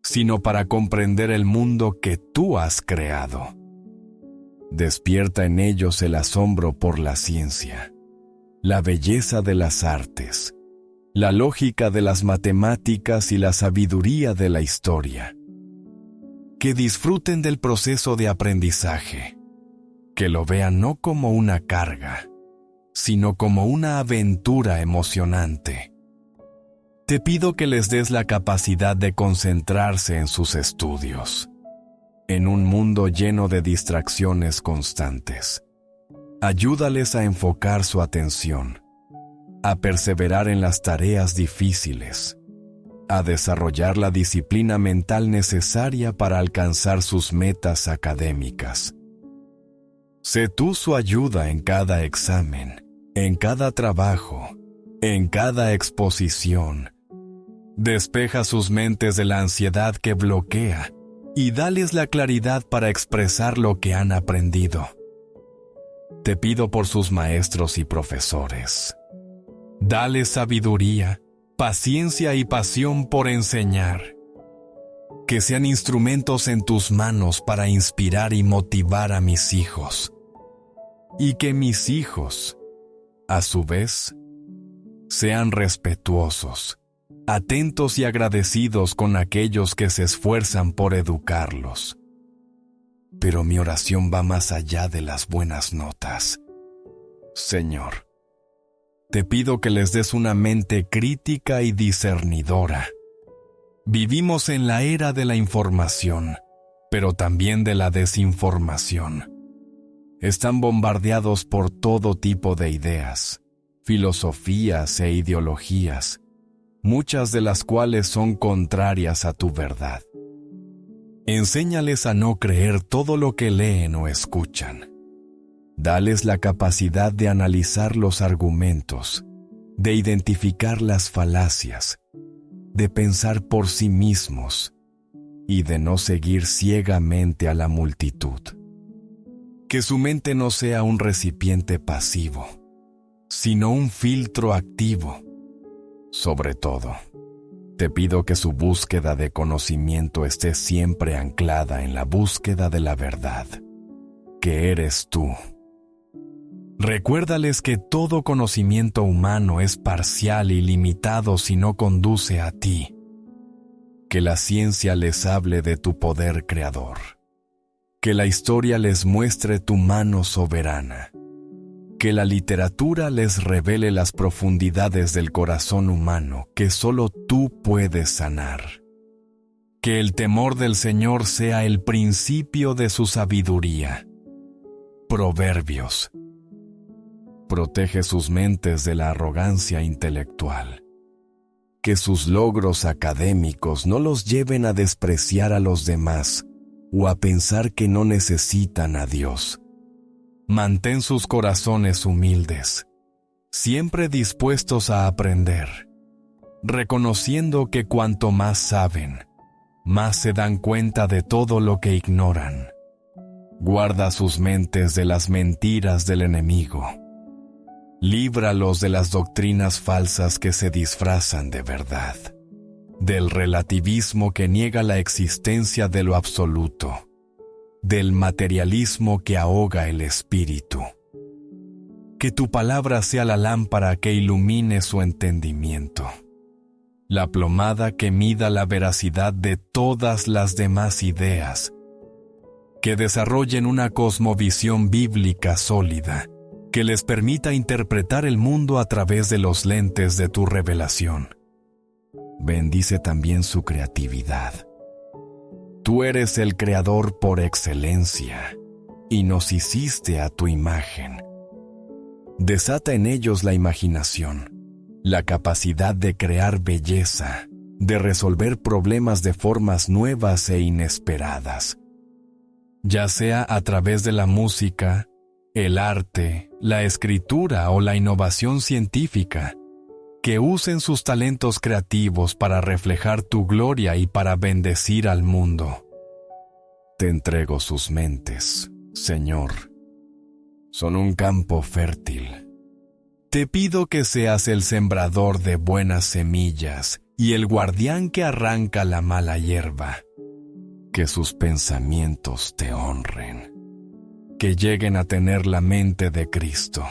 sino para comprender el mundo que tú has creado. Despierta en ellos el asombro por la ciencia, la belleza de las artes, la lógica de las matemáticas y la sabiduría de la historia. Que disfruten del proceso de aprendizaje, que lo vean no como una carga, sino como una aventura emocionante. Te pido que les des la capacidad de concentrarse en sus estudios, en un mundo lleno de distracciones constantes. Ayúdales a enfocar su atención, a perseverar en las tareas difíciles, a desarrollar la disciplina mental necesaria para alcanzar sus metas académicas. Sé tú su ayuda en cada examen, en cada trabajo, en cada exposición. Despeja sus mentes de la ansiedad que bloquea y dales la claridad para expresar lo que han aprendido. Te pido por sus maestros y profesores. Dales sabiduría, paciencia y pasión por enseñar. Que sean instrumentos en tus manos para inspirar y motivar a mis hijos. Y que mis hijos, a su vez, sean respetuosos, atentos y agradecidos con aquellos que se esfuerzan por educarlos. Pero mi oración va más allá de las buenas notas. Señor, te pido que les des una mente crítica y discernidora. Vivimos en la era de la información, pero también de la desinformación. Están bombardeados por todo tipo de ideas, filosofías e ideologías, muchas de las cuales son contrarias a tu verdad. Enséñales a no creer todo lo que leen o escuchan. Dales la capacidad de analizar los argumentos, de identificar las falacias, de pensar por sí mismos y de no seguir ciegamente a la multitud. Que su mente no sea un recipiente pasivo, sino un filtro activo. Sobre todo, te pido que su búsqueda de conocimiento esté siempre anclada en la búsqueda de la verdad, que eres tú. Recuérdales que todo conocimiento humano es parcial y limitado si no conduce a ti. Que la ciencia les hable de tu poder creador. Que la historia les muestre tu mano soberana. Que la literatura les revele las profundidades del corazón humano que solo tú puedes sanar. Que el temor del Señor sea el principio de su sabiduría. Proverbios. Protege sus mentes de la arrogancia intelectual. Que sus logros académicos no los lleven a despreciar a los demás o a pensar que no necesitan a Dios. Mantén sus corazones humildes, siempre dispuestos a aprender, reconociendo que cuanto más saben, más se dan cuenta de todo lo que ignoran. Guarda sus mentes de las mentiras del enemigo. Líbralos de las doctrinas falsas que se disfrazan de verdad, del relativismo que niega la existencia de lo absoluto, del materialismo que ahoga el espíritu. Que tu palabra sea la lámpara que ilumine su entendimiento, la plomada que mida la veracidad de todas las demás ideas, que desarrollen una cosmovisión bíblica sólida, que les permita interpretar el mundo a través de los lentes de tu revelación. Bendice también su creatividad. Tú eres el creador por excelencia, y nos hiciste a tu imagen. Desata en ellos la imaginación, la capacidad de crear belleza, de resolver problemas de formas nuevas e inesperadas. Ya sea a través de la música, el arte, la escritura o la innovación científica, que usen sus talentos creativos para reflejar tu gloria y para bendecir al mundo. Te entrego sus mentes, Señor. Son un campo fértil. Te pido que seas el sembrador de buenas semillas y el guardián que arranca la mala hierba. Que sus pensamientos te honren. Que lleguen a tener la mente de Cristo.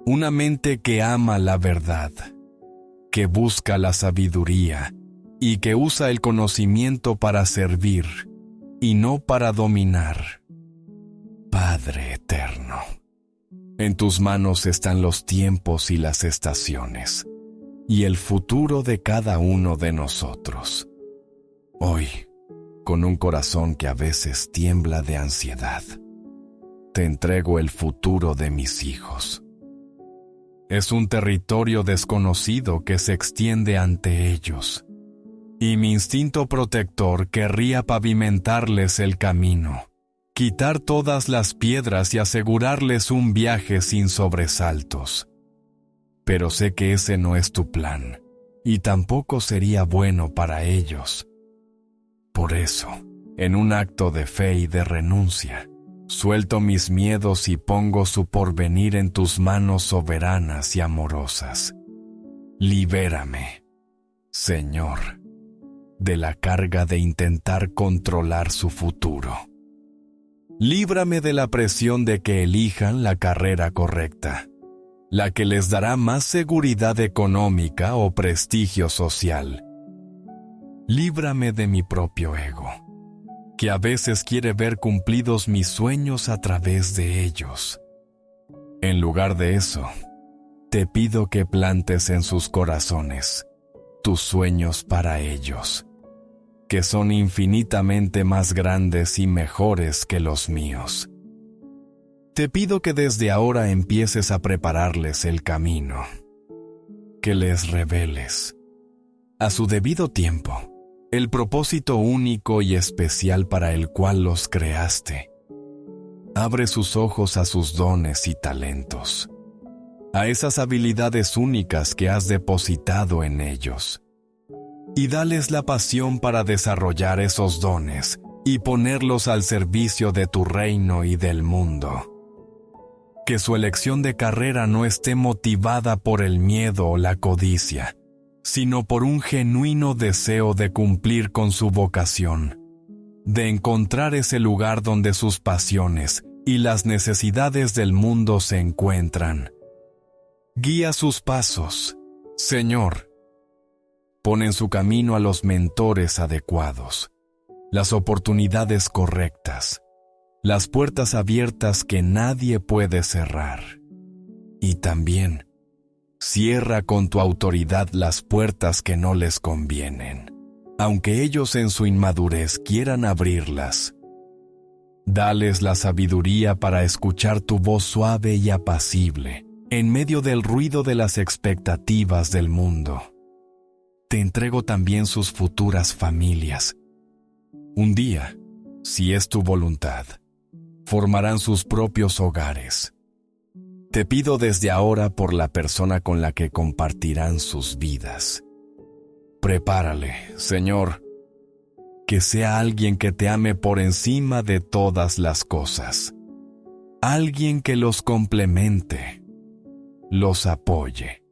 Una mente que ama la verdad, que busca la sabiduría y que usa el conocimiento para servir y no para dominar. Padre eterno, en tus manos están los tiempos y las estaciones, y el futuro de cada uno de nosotros. Hoy, con un corazón que a veces tiembla de ansiedad, te entrego el futuro de mis hijos. Es un territorio desconocido que se extiende ante ellos, y mi instinto protector querría pavimentarles el camino, quitar todas las piedras y asegurarles un viaje sin sobresaltos. Pero sé que ese no es tu plan, y tampoco sería bueno para ellos. Por eso, en un acto de fe y de renuncia, suelto mis miedos y pongo su porvenir en tus manos soberanas y amorosas. Libérame, Señor, de la carga de intentar controlar su futuro. Líbrame de la presión de que elijan la carrera correcta, la que les dará más seguridad económica o prestigio social. Líbrame de mi propio ego, que a veces quiere ver cumplidos mis sueños a través de ellos. En lugar de eso, te pido que plantes en sus corazones tus sueños para ellos, que son infinitamente más grandes y mejores que los míos. Te pido que desde ahora empieces a prepararles el camino, que les reveles, a su debido tiempo, el propósito único y especial para el cual los creaste. Abre sus ojos a sus dones y talentos, a esas habilidades únicas que has depositado en ellos, y dales la pasión para desarrollar esos dones y ponerlos al servicio de tu reino y del mundo. Que su elección de carrera no esté motivada por el miedo o la codicia, sino por un genuino deseo de cumplir con su vocación, de encontrar ese lugar donde sus pasiones y las necesidades del mundo se encuentran. Guía sus pasos, Señor. Pon en su camino a los mentores adecuados, las oportunidades correctas, las puertas abiertas que nadie puede cerrar. Y también, cierra con tu autoridad las puertas que no les convienen, aunque ellos en su inmadurez quieran abrirlas. Dales la sabiduría para escuchar tu voz suave y apacible, en medio del ruido de las expectativas del mundo. Te entrego también sus futuras familias. Un día, si es tu voluntad, formarán sus propios hogares. Te pido desde ahora por la persona con la que compartirán sus vidas. Prepárale, Señor, que sea alguien que te ame por encima de todas las cosas. Alguien que los complemente, los apoye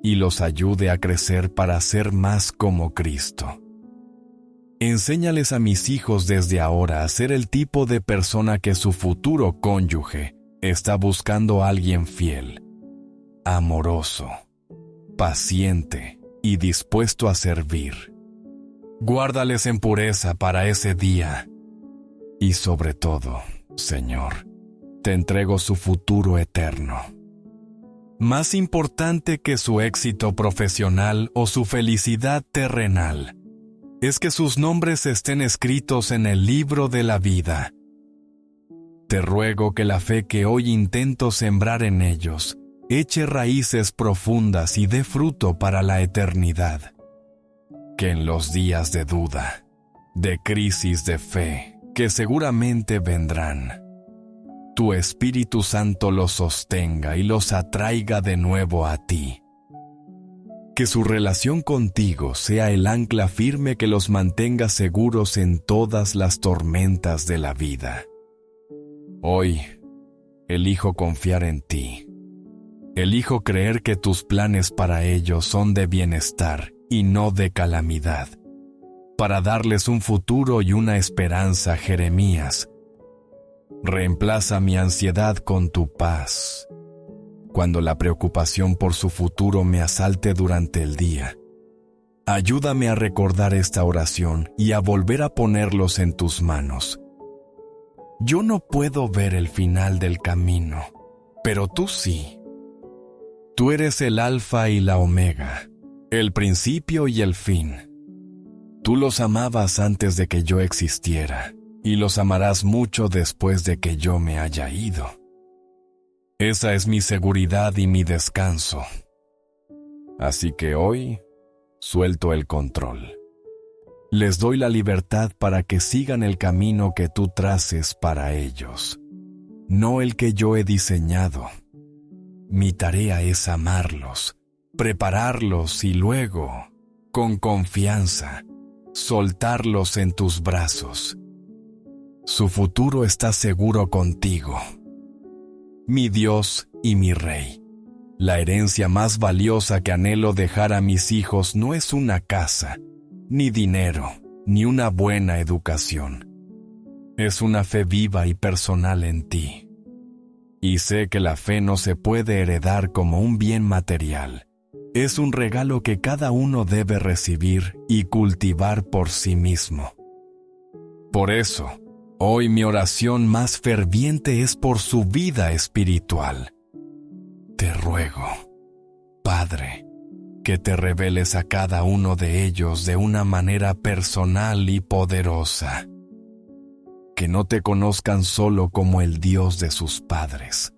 y los ayude a crecer para ser más como Cristo. Enséñales a mis hijos desde ahora a ser el tipo de persona que su futuro cónyuge está buscando a alguien fiel, amoroso, paciente y dispuesto a servir. Guárdales en pureza para ese día. Y sobre todo, Señor, te entrego su futuro eterno. Más importante que su éxito profesional o su felicidad terrenal, es que sus nombres estén escritos en el libro de la vida. Te ruego que la fe que hoy intento sembrar en ellos eche raíces profundas y dé fruto para la eternidad. Que en los días de duda, de crisis de fe, que seguramente vendrán, tu Espíritu Santo los sostenga y los atraiga de nuevo a ti. Que su relación contigo sea el ancla firme que los mantenga seguros en todas las tormentas de la vida. Hoy, elijo confiar en ti. Elijo creer que tus planes para ellos son de bienestar y no de calamidad, para darles un futuro y una esperanza. Jeremías. Reemplaza mi ansiedad con tu paz. Cuando la preocupación por su futuro me asalte durante el día, ayúdame a recordar esta oración y a volver a ponerlos en tus manos. Yo no puedo ver el final del camino, pero tú sí. Tú eres el Alfa y la Omega, el principio y el fin. Tú los amabas antes de que yo existiera, y los amarás mucho después de que yo me haya ido. Esa es mi seguridad y mi descanso. Así que hoy, suelto el control. Les doy la libertad para que sigan el camino que tú traces para ellos, no el que yo he diseñado. Mi tarea es amarlos, prepararlos y luego, con confianza, soltarlos en tus brazos. Su futuro está seguro contigo. Mi Dios y mi Rey, la herencia más valiosa que anhelo dejar a mis hijos no es una casa, ni dinero, ni una buena educación. Es una fe viva y personal en ti. Y sé que la fe no se puede heredar como un bien material. Es un regalo que cada uno debe recibir y cultivar por sí mismo. Por eso, hoy mi oración más ferviente es por su vida espiritual. Te ruego, Padre, que te reveles a cada uno de ellos de una manera personal y poderosa. Que no te conozcan solo como el Dios de sus padres,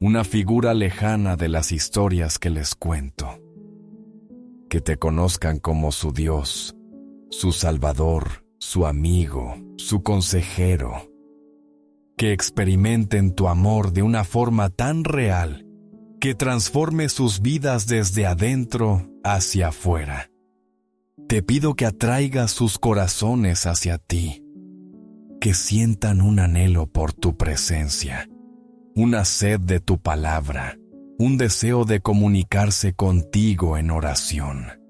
una figura lejana de las historias que les cuento. Que te conozcan como su Dios, su Salvador, su amigo, su consejero. Que experimenten tu amor de una forma tan real que transforme sus vidas desde adentro hacia afuera. Te pido que atraigas sus corazones hacia ti, que sientan un anhelo por tu presencia, una sed de tu palabra, un deseo de comunicarse contigo en oración.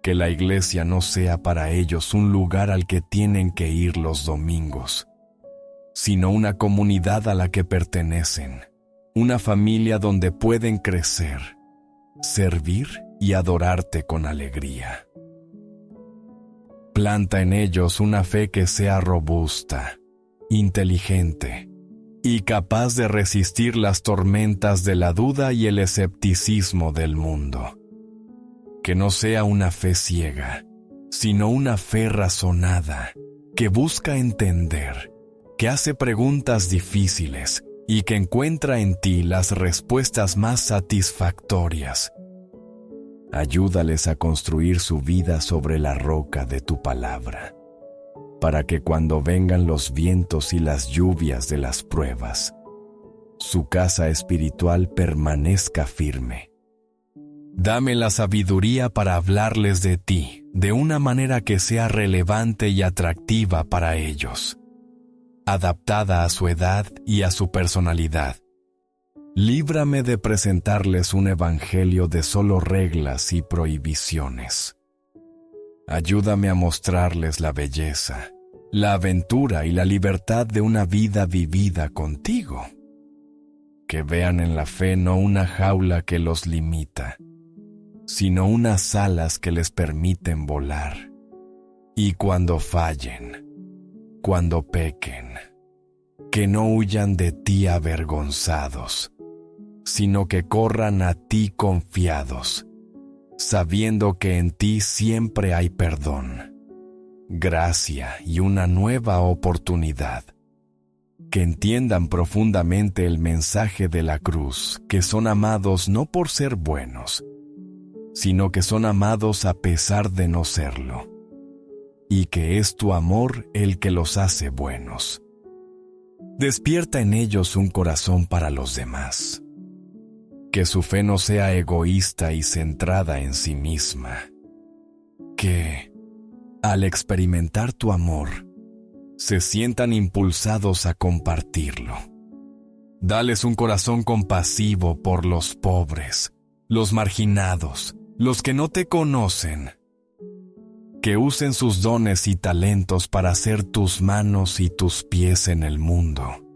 Que la iglesia no sea para ellos un lugar al que tienen que ir los domingos, sino una comunidad a la que pertenecen, una familia donde pueden crecer, servir y adorarte con alegría. Planta en ellos una fe que sea robusta, inteligente y capaz de resistir las tormentas de la duda y el escepticismo del mundo. Que no sea una fe ciega, sino una fe razonada, que busca entender, que hace preguntas difíciles y que encuentra en ti las respuestas más satisfactorias. Ayúdales a construir su vida sobre la roca de tu palabra, para que cuando vengan los vientos y las lluvias de las pruebas, su casa espiritual permanezca firme. Dame la sabiduría para hablarles de ti, de una manera que sea relevante y atractiva para ellos, adaptada a su edad y a su personalidad. Líbrame de presentarles un evangelio de solo reglas y prohibiciones. Ayúdame a mostrarles la belleza, la aventura y la libertad de una vida vivida contigo. Que vean en la fe no una jaula que los limita, sino unas alas que les permiten volar. Y cuando fallen, cuando pequen, que no huyan de ti avergonzados, sino que corran a ti confiados, sabiendo que en ti siempre hay perdón, gracia y una nueva oportunidad. Que entiendan profundamente el mensaje de la cruz, que son amados no por ser buenos, sino que son amados a pesar de no serlo, y que es tu amor el que los hace buenos. Despierta en ellos un corazón para los demás. Que su fe no sea egoísta y centrada en sí misma. Que, al experimentar tu amor, se sientan impulsados a compartirlo. Dales un corazón compasivo por los pobres, los marginados, los que no te conocen. Que usen sus dones y talentos para hacer tus manos y tus pies en el mundo,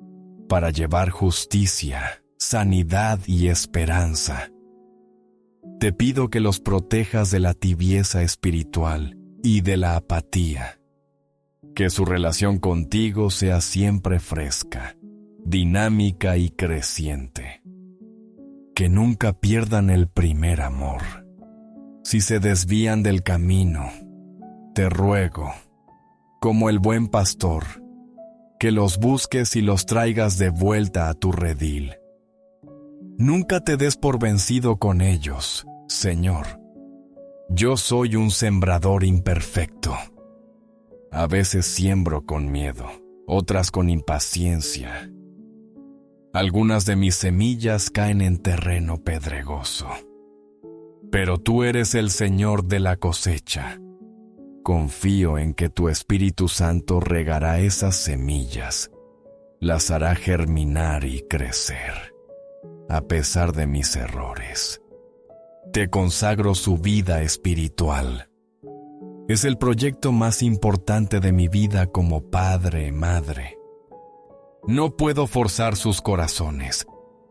para llevar justicia, sanidad y esperanza. Te pido que los protejas de la tibieza espiritual y de la apatía. Que su relación contigo sea siempre fresca, dinámica y creciente. Que nunca pierdan el primer amor. Si se desvían del camino, te ruego, como el buen pastor, que los busques y los traigas de vuelta a tu redil. Nunca te des por vencido con ellos, Señor. Yo soy un sembrador imperfecto. A veces siembro con miedo, otras con impaciencia. Algunas de mis semillas caen en terreno pedregoso. Pero tú eres el Señor de la cosecha. Confío en que tu Espíritu Santo regará esas semillas, las hará germinar y crecer, a pesar de mis errores. Te consagro su vida espiritual. Es el proyecto más importante de mi vida como padre, madre. No puedo forzar sus corazones,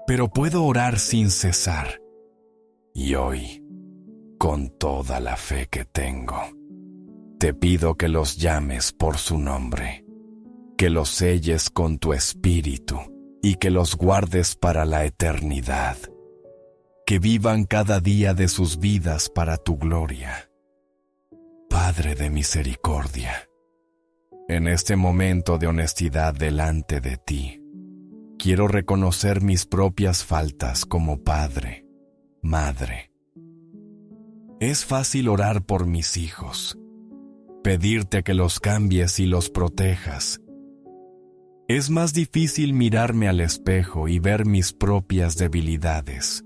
pero puedo orar sin cesar. Y hoy, con toda la fe que tengo, te pido que los llames por su nombre, que los selles con tu espíritu y que los guardes para la eternidad, que vivan cada día de sus vidas para tu gloria. Padre de misericordia, en este momento de honestidad delante de ti, quiero reconocer mis propias faltas como padre, madre. Es fácil orar por mis hijos, pedirte que los cambies y los protejas. Es más difícil mirarme al espejo y ver mis propias debilidades,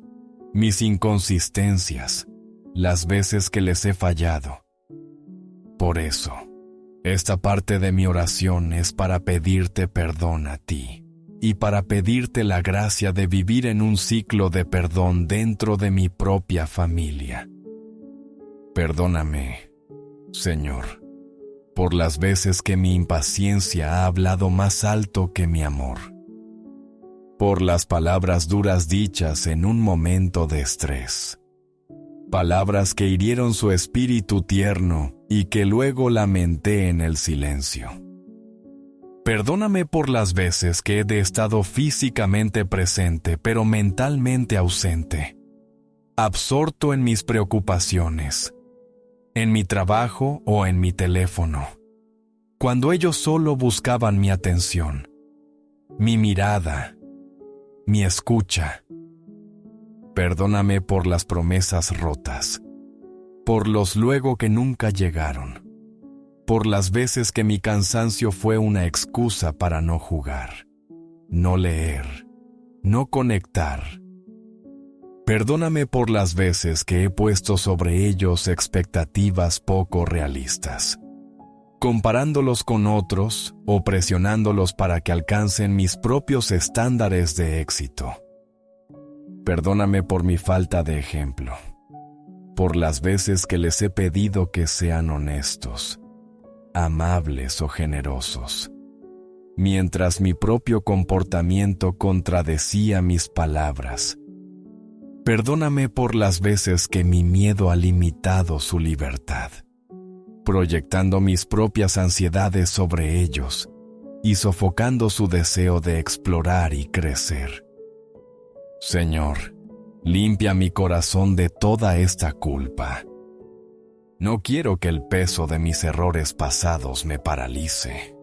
mis inconsistencias, las veces que les he fallado. Por eso, esta parte de mi oración es para pedirte perdón a ti y para pedirte la gracia de vivir en un ciclo de perdón dentro de mi propia familia. Perdóname, Señor, por las veces que mi impaciencia ha hablado más alto que mi amor, por las palabras duras dichas en un momento de estrés, palabras que hirieron su espíritu tierno y que luego lamenté en el silencio. Perdóname por las veces que he estado físicamente presente pero mentalmente ausente, absorto en mis preocupaciones, en mi trabajo o en mi teléfono, cuando ellos solo buscaban mi atención, mi mirada, mi escucha. Perdóname por las promesas rotas, por los luego que nunca llegaron, por las veces que mi cansancio fue una excusa para no jugar, no leer, no conectar. Perdóname por las veces que he puesto sobre ellos expectativas poco realistas, comparándolos con otros o presionándolos para que alcancen mis propios estándares de éxito. Perdóname por mi falta de ejemplo, por las veces que les he pedido que sean honestos, amables o generosos, mientras mi propio comportamiento contradecía mis palabras. Perdóname por las veces que mi miedo ha limitado su libertad, proyectando mis propias ansiedades sobre ellos y sofocando su deseo de explorar y crecer. Señor, limpia mi corazón de toda esta culpa. No quiero que el peso de mis errores pasados me paralice.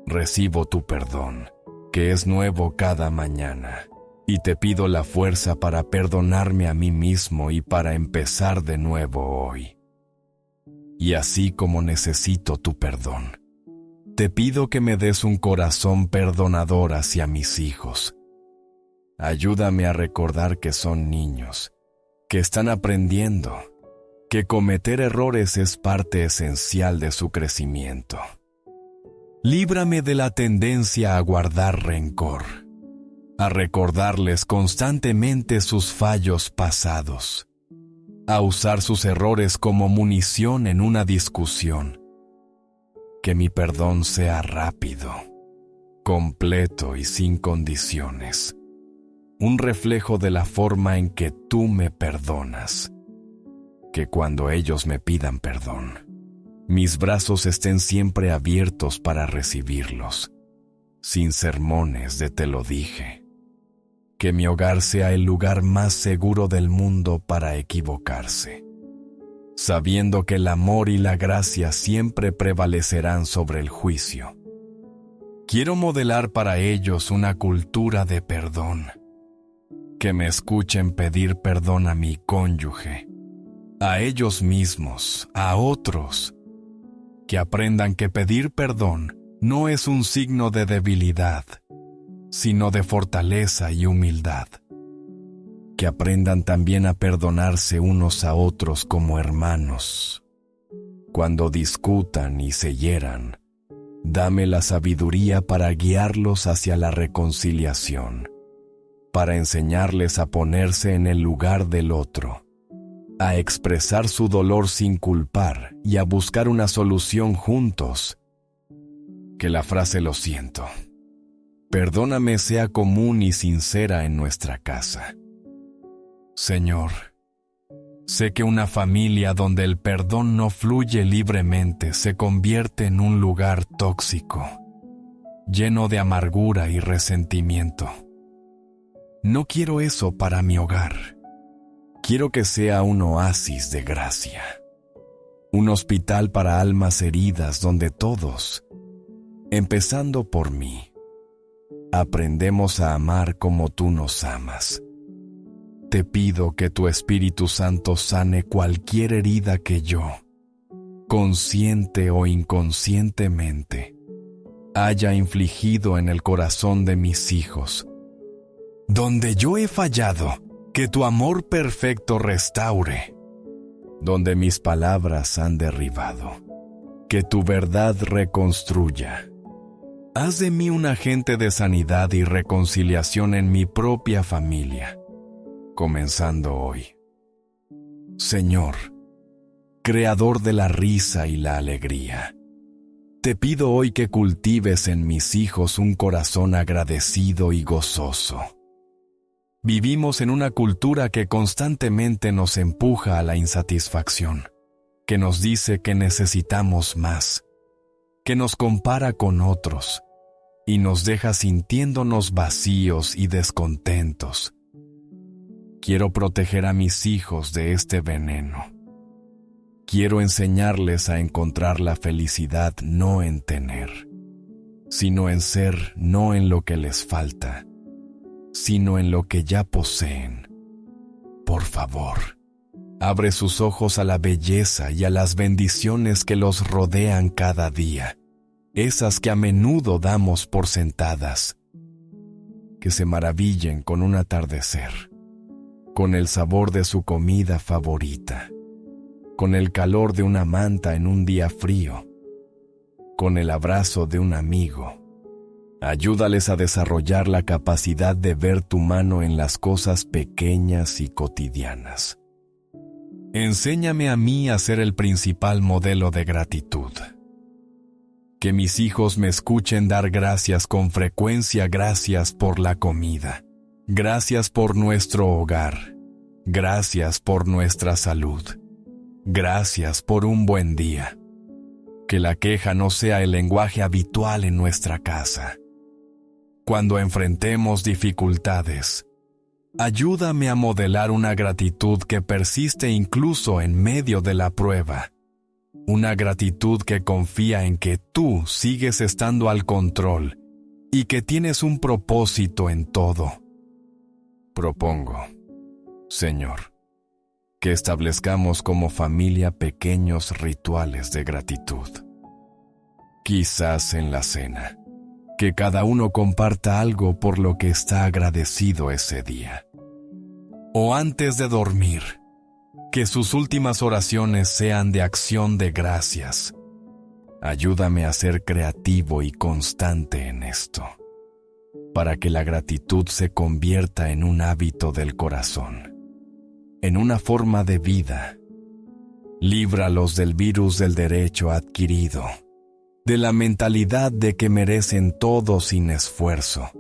Recibo tu perdón, que es nuevo cada mañana, y te pido la fuerza para perdonarme a mí mismo y para empezar de nuevo hoy. Y así como necesito tu perdón, te pido que me des un corazón perdonador hacia mis hijos, Ayúdame a recordar que son niños, que están aprendiendo, que cometer errores es parte esencial de su crecimiento. Líbrame de la tendencia a guardar rencor, a recordarles constantemente sus fallos pasados, a usar sus errores como munición en una discusión. Que mi perdón sea rápido, completo y sin condiciones, un reflejo de la forma en que tú me perdonas. Que cuando ellos me pidan perdón, mis brazos estén siempre abiertos para recibirlos, sin sermones de te lo dije. Que mi hogar sea el lugar más seguro del mundo para equivocarse, sabiendo que el amor y la gracia siempre prevalecerán sobre el juicio. Quiero modelar para ellos una cultura de perdón. Que me escuchen pedir perdón a mi cónyuge, a ellos mismos, a otros. Que aprendan que pedir perdón no es un signo de debilidad, sino de fortaleza y humildad. Que aprendan también a perdonarse unos a otros como hermanos. Cuando discutan y se hieran, dame la sabiduría para guiarlos hacia la reconciliación, para enseñarles a ponerse en el lugar del otro, a expresar su dolor sin culpar y a buscar una solución juntos. Que la frase "lo siento, perdóname" sea común y sincera en nuestra casa. Señor, sé que una familia donde el perdón no fluye libremente se convierte en un lugar tóxico, lleno de amargura y resentimiento. No quiero eso para mi hogar. Quiero que sea un oasis de gracia, un hospital para almas heridas donde todos, empezando por mí, aprendemos a amar como tú nos amas. Te pido que tu Espíritu Santo sane cualquier herida que yo, consciente o inconscientemente, haya infligido en el corazón de mis hijos. Donde yo he fallado, que tu amor perfecto restaure. Donde mis palabras han derribado, que tu verdad reconstruya. Haz de mí un agente de sanidad y reconciliación en mi propia familia, comenzando hoy. Señor, Creador de la risa y la alegría, te pido hoy que cultives en mis hijos un corazón agradecido y gozoso. Vivimos en una cultura que constantemente nos empuja a la insatisfacción, que nos dice que necesitamos más, que nos compara con otros y nos deja sintiéndonos vacíos y descontentos. Quiero proteger a mis hijos de este veneno. Quiero enseñarles a encontrar la felicidad no en tener, sino en ser, no en lo que les falta, sino en lo que ya poseen. Por favor, abre sus ojos a la belleza y a las bendiciones que los rodean cada día, esas que a menudo damos por sentadas. Que se maravillen con un atardecer, con el sabor de su comida favorita, con el calor de una manta en un día frío, con el abrazo de un amigo. Ayúdales a desarrollar la capacidad de ver tu mano en las cosas pequeñas y cotidianas. Enséñame a mí a ser el principal modelo de gratitud. Que mis hijos me escuchen dar gracias con frecuencia. Gracias por la comida. Gracias por nuestro hogar. Gracias por nuestra salud. Gracias por un buen día. Que la queja no sea el lenguaje habitual en nuestra casa. Cuando enfrentemos dificultades, ayúdame a modelar una gratitud que persiste incluso en medio de la prueba. Una gratitud que confía en que tú sigues estando al control y que tienes un propósito en todo. Propongo, Señor, que establezcamos como familia pequeños rituales de gratitud. Quizás en la cena, Que cada uno comparta algo por lo que está agradecido ese día. O antes de dormir, que sus últimas oraciones sean de acción de gracias. Ayúdame a ser creativo y constante en esto, para que la gratitud se convierta en un hábito del corazón, en una forma de vida. Líbralos del virus del derecho adquirido, de la mentalidad de que merecen todo sin esfuerzo.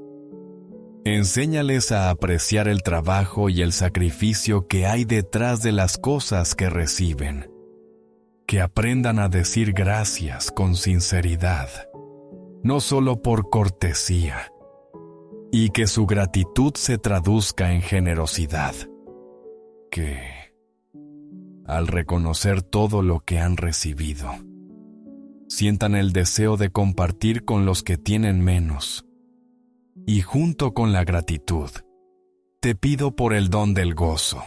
Enséñales a apreciar el trabajo y el sacrificio que hay detrás de las cosas que reciben. Que aprendan a decir gracias con sinceridad, no solo por cortesía, y que su gratitud se traduzca en generosidad. Que, al reconocer todo lo que han recibido, sientan el deseo de compartir con los que tienen menos. Y junto con la gratitud, te pido por el don del gozo.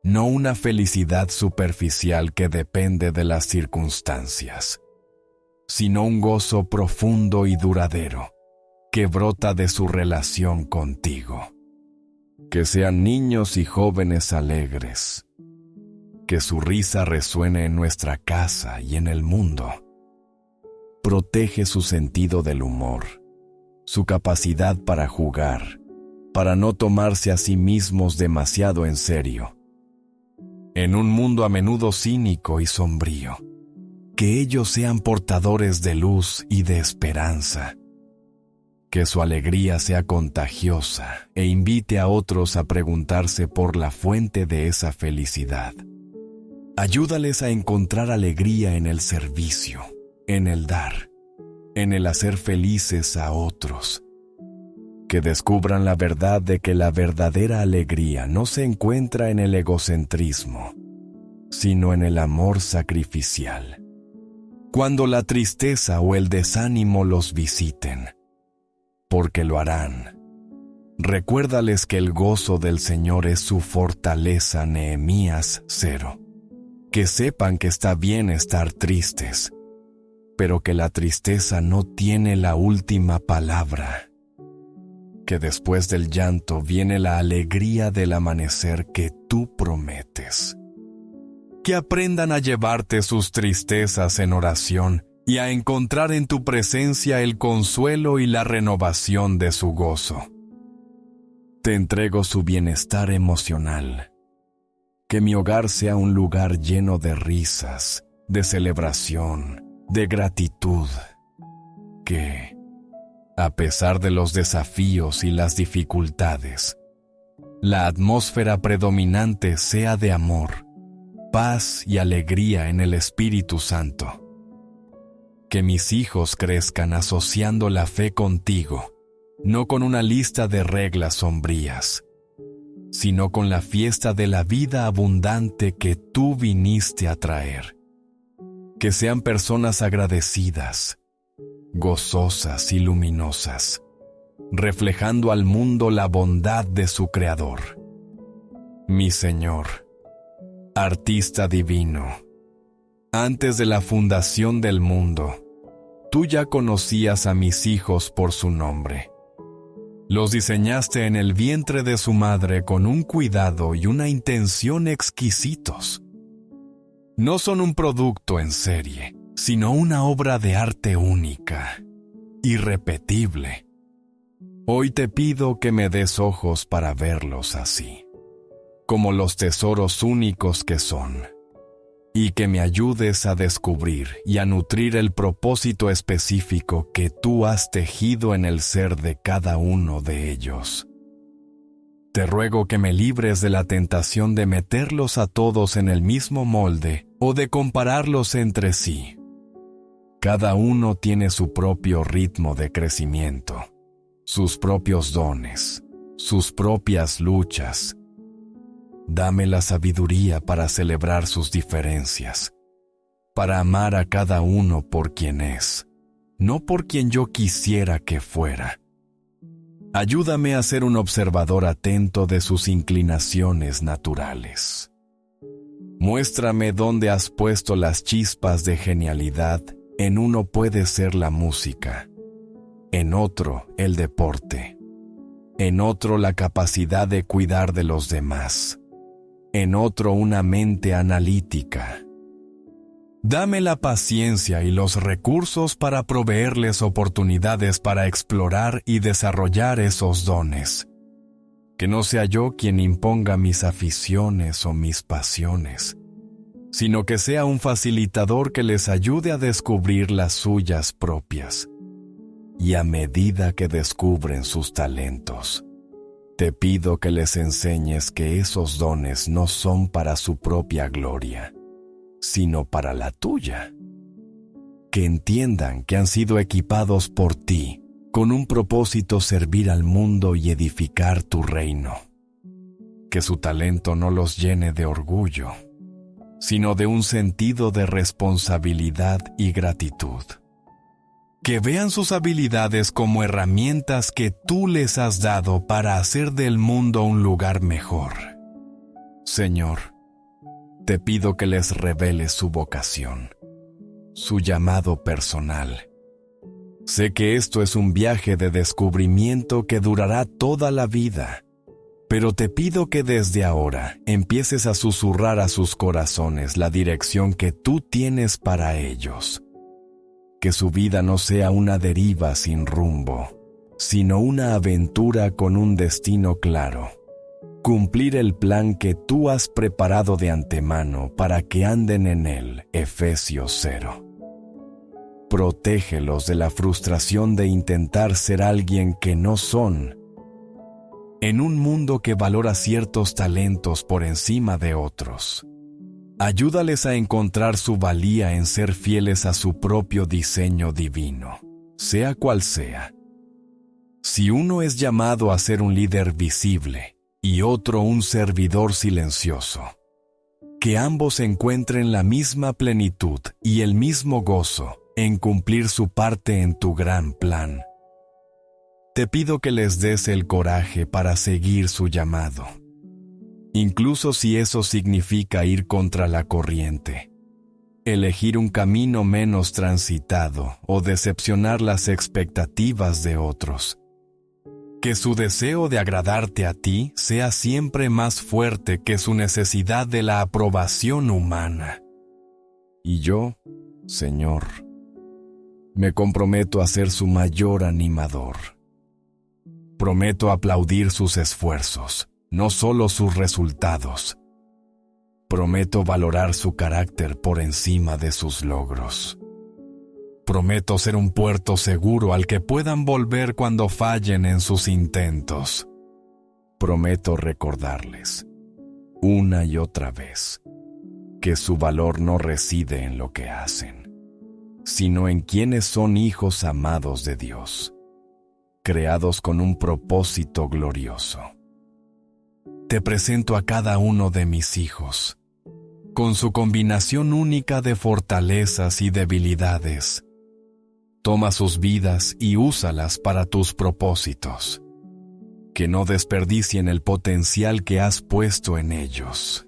No una felicidad superficial que depende de las circunstancias, sino un gozo profundo y duradero que brota de su relación contigo. Que sean niños y jóvenes alegres, que su risa resuene en nuestra casa y en el mundo. Protege su sentido del humor, su capacidad para jugar, para no tomarse a sí mismos demasiado en serio. En un mundo a menudo cínico y sombrío, que ellos sean portadores de luz y de esperanza. Que su alegría sea contagiosa e invite a otros a preguntarse por la fuente de esa felicidad. Ayúdales a encontrar alegría en el servicio, en el dar, en el hacer felices a otros. Que descubran la verdad de que la verdadera alegría no se encuentra en el egocentrismo, sino en el amor sacrificial. Cuando la tristeza o el desánimo los visiten, porque lo harán, recuérdales que el gozo del Señor es su fortaleza. Nehemías 0. Que sepan que está bien estar tristes, pero que la tristeza no tiene la última palabra. Que después del llanto viene la alegría del amanecer que tú prometes. Que aprendan a llevarte sus tristezas en oración y a encontrar en tu presencia el consuelo y la renovación de su gozo. Te entrego su bienestar emocional. Que mi hogar sea un lugar lleno de risas, de celebración, de gratitud. Que, a pesar de los desafíos y las dificultades, la atmósfera predominante sea de amor, paz y alegría en el Espíritu Santo. Que mis hijos crezcan asociando la fe contigo, no con una lista de reglas sombrías, sino con la fiesta de la vida abundante que tú viniste a traer. Que sean personas agradecidas, gozosas y luminosas, reflejando al mundo la bondad de su Creador. Mi Señor, artista divino, antes de la fundación del mundo, tú ya conocías a mis hijos por su nombre. Los diseñaste en el vientre de su madre con un cuidado y una intención exquisitos. No son un producto en serie, sino una obra de arte única, irrepetible. Hoy te pido que me des ojos para verlos así, como los tesoros únicos que son, y que me ayudes a descubrir y a nutrir el propósito específico que tú has tejido en el ser de cada uno de ellos. Te ruego que me libres de la tentación de meterlos a todos en el mismo molde o de compararlos entre sí. Cada uno tiene su propio ritmo de crecimiento, sus propios dones, sus propias luchas. Dame la sabiduría para celebrar sus diferencias, para amar a cada uno por quien es, no por quien yo quisiera que fuera. Ayúdame a ser un observador atento de sus inclinaciones naturales. Muéstrame dónde has puesto las chispas de genialidad. En uno puede ser la música, en otro el deporte, en otro la capacidad de cuidar de los demás, en otro una mente analítica. Dame la paciencia y los recursos para proveerles oportunidades para explorar y desarrollar esos dones. Que no sea yo quien imponga mis aficiones o mis pasiones, sino que sea un facilitador que les ayude a descubrir las suyas propias. Y a medida que descubren sus talentos, te pido que les enseñes que esos dones no son para su propia gloria, sino para la tuya. Que entiendan que han sido equipados por ti con un propósito: servir al mundo y edificar tu reino. Que su talento no los llene de orgullo, sino de un sentido de responsabilidad y gratitud. Que vean sus habilidades como herramientas que tú les has dado para hacer del mundo un lugar mejor. Señor, te pido que les reveles su vocación, su llamado personal. Sé que esto es un viaje de descubrimiento que durará toda la vida, pero te pido que desde ahora empieces a susurrar a sus corazones la dirección que tú tienes para ellos. Que su vida no sea una deriva sin rumbo, sino una aventura con un destino claro. Cumplir el plan que tú has preparado de antemano para que anden en él. Efesios 0. Protégelos de la frustración de intentar ser alguien que no son. En un mundo que valora ciertos talentos por encima de otros, ayúdales a encontrar su valía en ser fieles a su propio diseño divino, sea cual sea. Si uno es llamado a ser un líder visible y otro un servidor silencioso, que ambos encuentren la misma plenitud y el mismo gozo en cumplir su parte en tu gran plan. Te pido que les des el coraje para seguir su llamado, incluso si eso significa ir contra la corriente, elegir un camino menos transitado o decepcionar las expectativas de otros. Que su deseo de agradarte a ti sea siempre más fuerte que su necesidad de la aprobación humana. Y yo, Señor, me comprometo a ser su mayor animador. Prometo aplaudir sus esfuerzos, no solo sus resultados. Prometo valorar su carácter por encima de sus logros. Prometo ser un puerto seguro al que puedan volver cuando fallen en sus intentos. Prometo recordarles, una y otra vez, que su valor no reside en lo que hacen, sino en quienes son hijos amados de Dios, creados con un propósito glorioso. Te presento a cada uno de mis hijos, con su combinación única de fortalezas y debilidades. Toma sus vidas y úsalas para tus propósitos. Que no desperdicien el potencial que has puesto en ellos.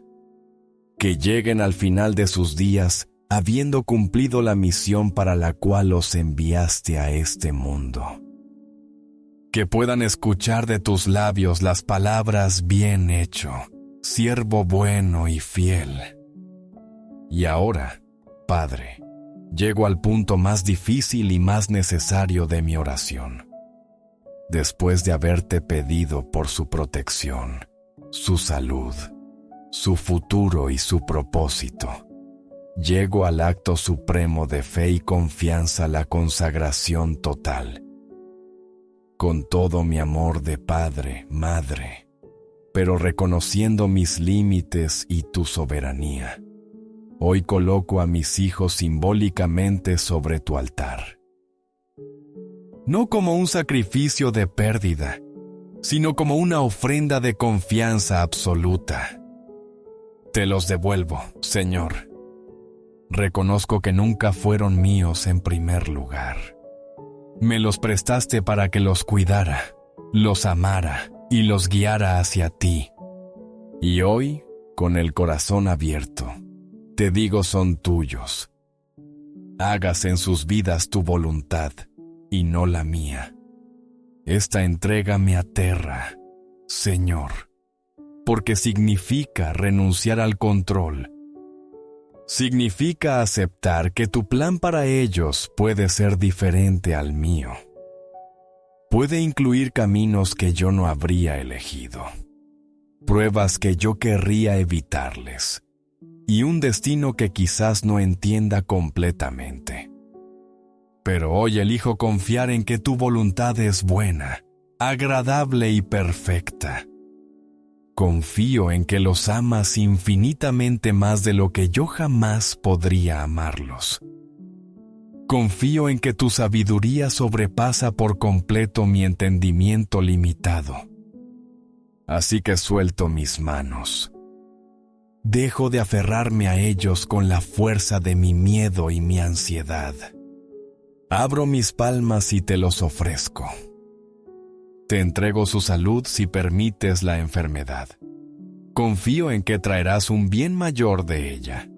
Que lleguen al final de sus días habiendo cumplido la misión para la cual los enviaste a este mundo. Que puedan escuchar de tus labios las palabras bien hecho, siervo bueno y fiel. Y ahora, Padre, llego al punto más difícil y más necesario de mi oración. Después de haberte pedido por su protección, su salud, su futuro y su propósito, llego al acto supremo de fe y confianza, la consagración total. Con todo mi amor de padre, madre, pero reconociendo mis límites y tu soberanía, hoy coloco a mis hijos simbólicamente sobre tu altar. No como un sacrificio de pérdida, sino como una ofrenda de confianza absoluta. Te los devuelvo, Señor. Reconozco que nunca fueron míos en primer lugar. Me los prestaste para que los cuidara, los amara y los guiara hacia ti. Y hoy, con el corazón abierto, te digo son tuyos. Hágase en sus vidas tu voluntad, y no la mía. Esta entrega me aterra, Señor, porque significa renunciar al control. Significa aceptar que tu plan para ellos puede ser diferente al mío. Puede incluir caminos que yo no habría elegido, pruebas que yo querría evitarles, y un destino que quizás no entienda completamente. Pero hoy elijo confiar en que tu voluntad es buena, agradable y perfecta. Confío en que los amas infinitamente más de lo que yo jamás podría amarlos. Confío en que tu sabiduría sobrepasa por completo mi entendimiento limitado. Así que suelto mis manos. Dejo de aferrarme a ellos con la fuerza de mi miedo y mi ansiedad. Abro mis palmas y te los ofrezco. Te entrego su salud si permites la enfermedad. Confío en que traerás un bien mayor de ella.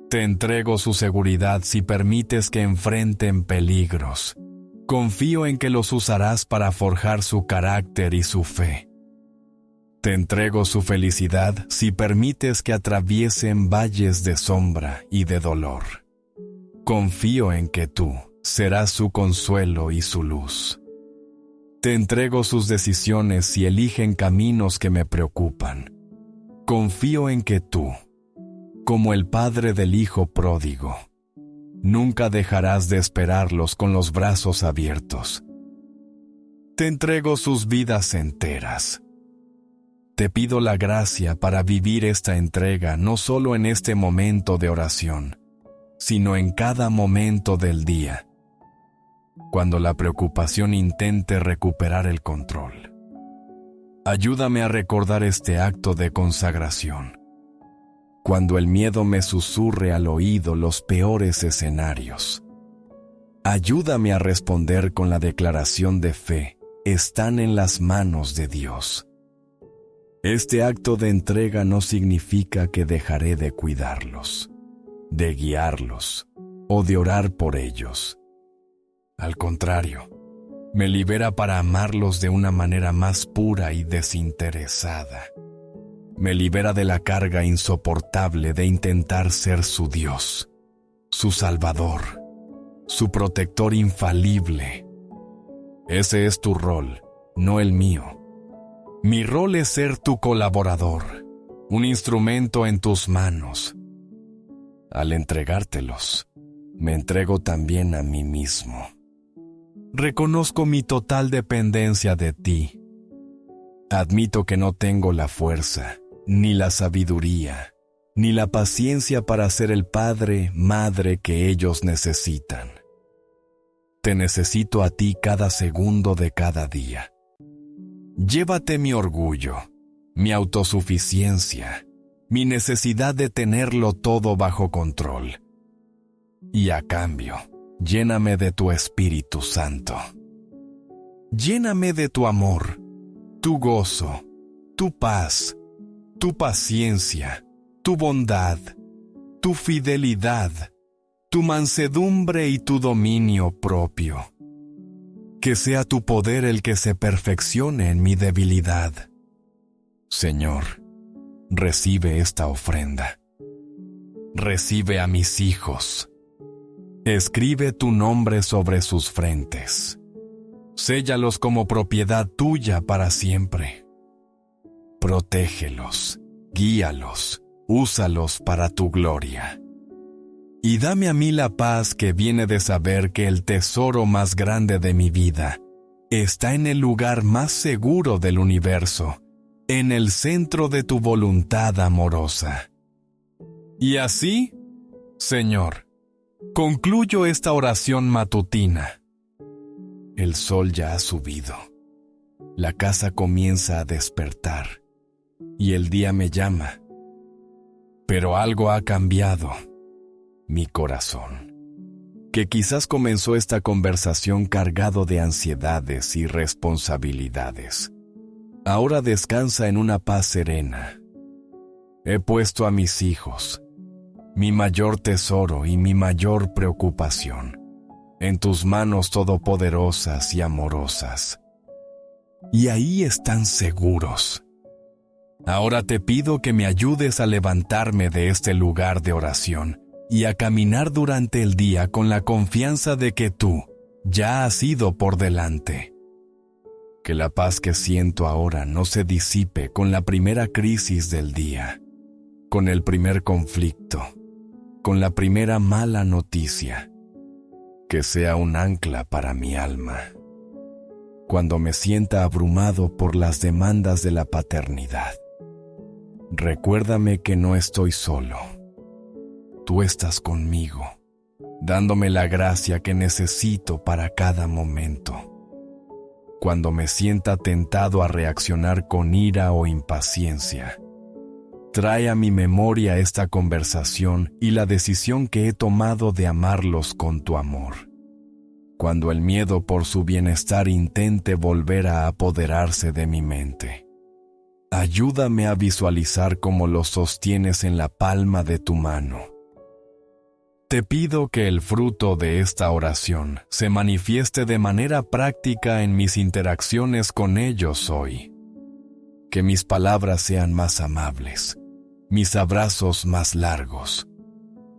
Te entrego su seguridad si permites que enfrenten peligros. Confío en que los usarás para forjar su carácter y su fe. Te entrego su felicidad si permites que atraviesen valles de sombra y de dolor. Confío en que tú serás su consuelo y su luz. Te entrego sus decisiones si eligen caminos que me preocupan. Confío en que tú, como el padre del hijo pródigo, nunca dejarás de esperarlos con los brazos abiertos. Te entrego sus vidas enteras. Te pido la gracia para vivir esta entrega no solo en este momento de oración, sino en cada momento del día, cuando la preocupación intente recuperar el control. Ayúdame a recordar este acto de consagración, cuando el miedo me susurre al oído los peores escenarios. Ayúdame a responder con la declaración de fe: están en las manos de Dios. Este acto de entrega no significa que dejaré de cuidarlos, de guiarlos o de orar por ellos. Al contrario, me libera para amarlos de una manera más pura y desinteresada. Me libera de la carga insoportable de intentar ser su Dios, su Salvador, su protector infalible. Ese es tu rol, no el mío. Mi rol es ser tu colaborador, un instrumento en tus manos. Al entregártelos, me entrego también a mí mismo. Reconozco mi total dependencia de ti. Admito que no tengo la fuerza, ni la sabiduría, ni la paciencia para ser el padre, madre que ellos necesitan. Te necesito a ti cada segundo de cada día. Llévate mi orgullo, mi autosuficiencia, mi necesidad de tenerlo todo bajo control. Y a cambio, lléname de tu Espíritu Santo. Lléname de tu amor, tu gozo, tu paz, tu paciencia, tu bondad, tu fidelidad, tu mansedumbre y tu dominio propio. Que sea tu poder el que se perfeccione en mi debilidad. Señor, recibe esta ofrenda. Recibe a mis hijos. Escribe tu nombre sobre sus frentes. Séllalos como propiedad tuya para siempre. Protégelos, guíalos, úsalos para tu gloria. Y dame a mí la paz que viene de saber que el tesoro más grande de mi vida está en el lugar más seguro del universo, en el centro de tu voluntad amorosa. Y así, Señor, concluyo esta oración matutina. El sol ya ha subido. La casa comienza a despertar y el día me llama. Pero algo ha cambiado. Mi corazón, que quizás comenzó esta conversación cargado de ansiedades y responsabilidades, ahora descansa en una paz serena. He puesto a mis hijos, mi mayor tesoro y mi mayor preocupación, en tus manos todopoderosas y amorosas. Y ahí están seguros. Ahora te pido que me ayudes a levantarme de este lugar de oración y a caminar durante el día con la confianza de que tú ya has ido por delante. Que la paz que siento ahora no se disipe con la primera crisis del día, con el primer conflicto, con la primera mala noticia. Que sea un ancla para mi alma. Cuando me sienta abrumado por las demandas de la paternidad, recuérdame que no estoy solo. Tú estás conmigo, dándome la gracia que necesito para cada momento. Cuando me sienta tentado a reaccionar con ira o impaciencia, trae a mi memoria esta conversación y la decisión que he tomado de amarlos con tu amor. Cuando el miedo por su bienestar intente volver a apoderarse de mi mente, ayúdame a visualizar cómo los sostienes en la palma de tu mano. Te pido que el fruto de esta oración se manifieste de manera práctica en mis interacciones con ellos hoy. Que mis palabras sean más amables, mis abrazos más largos,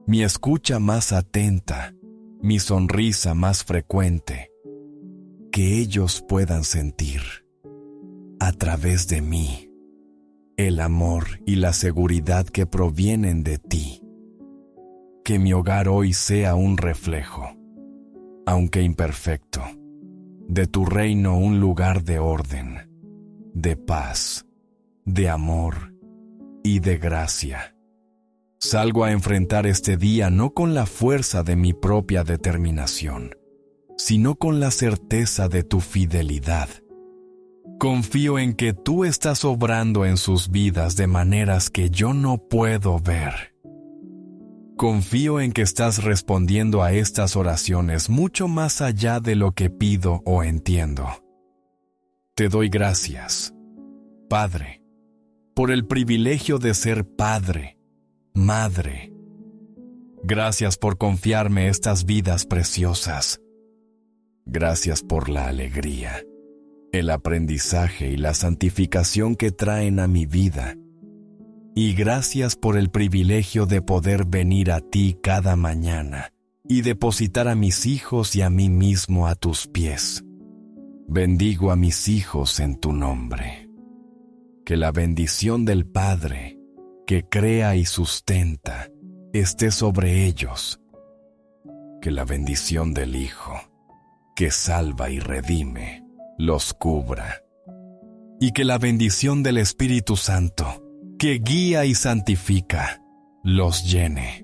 mi escucha más atenta, mi sonrisa más frecuente. Que ellos puedan sentir, a través de mí, el amor y la seguridad que provienen de ti. Que mi hogar hoy sea un reflejo, aunque imperfecto, de tu reino, un lugar de orden, de paz, de amor y de gracia. Salgo a enfrentar este día no con la fuerza de mi propia determinación, sino con la certeza de tu fidelidad. Confío en que tú estás obrando en sus vidas de maneras que yo no puedo ver. Confío en que estás respondiendo a estas oraciones mucho más allá de lo que pido o entiendo. Te doy gracias, Padre, por el privilegio de ser padre, madre. Gracias por confiarme estas vidas preciosas. Gracias por la alegría, el aprendizaje y la santificación que traen a mi vida. Y gracias por el privilegio de poder venir a ti cada mañana y depositar a mis hijos y a mí mismo a tus pies. Bendigo a mis hijos en tu nombre. Que la bendición del Padre, que crea y sustenta, esté sobre ellos. Que la bendición del Hijo, que salva y redime, los cubra. Y que la bendición del Espíritu Santo, que guía y santifica, los llene.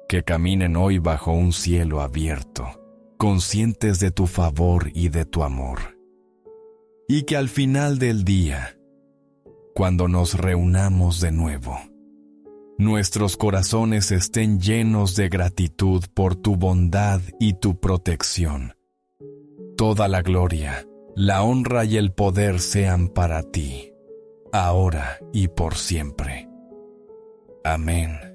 Que caminen hoy bajo un cielo abierto, conscientes de tu favor y de tu amor. Y que al final del día, cuando nos reunamos de nuevo, nuestros corazones estén llenos de gratitud por tu bondad y tu protección. Toda la gloria, la honra y el poder sean para ti, ahora y por siempre. Amén.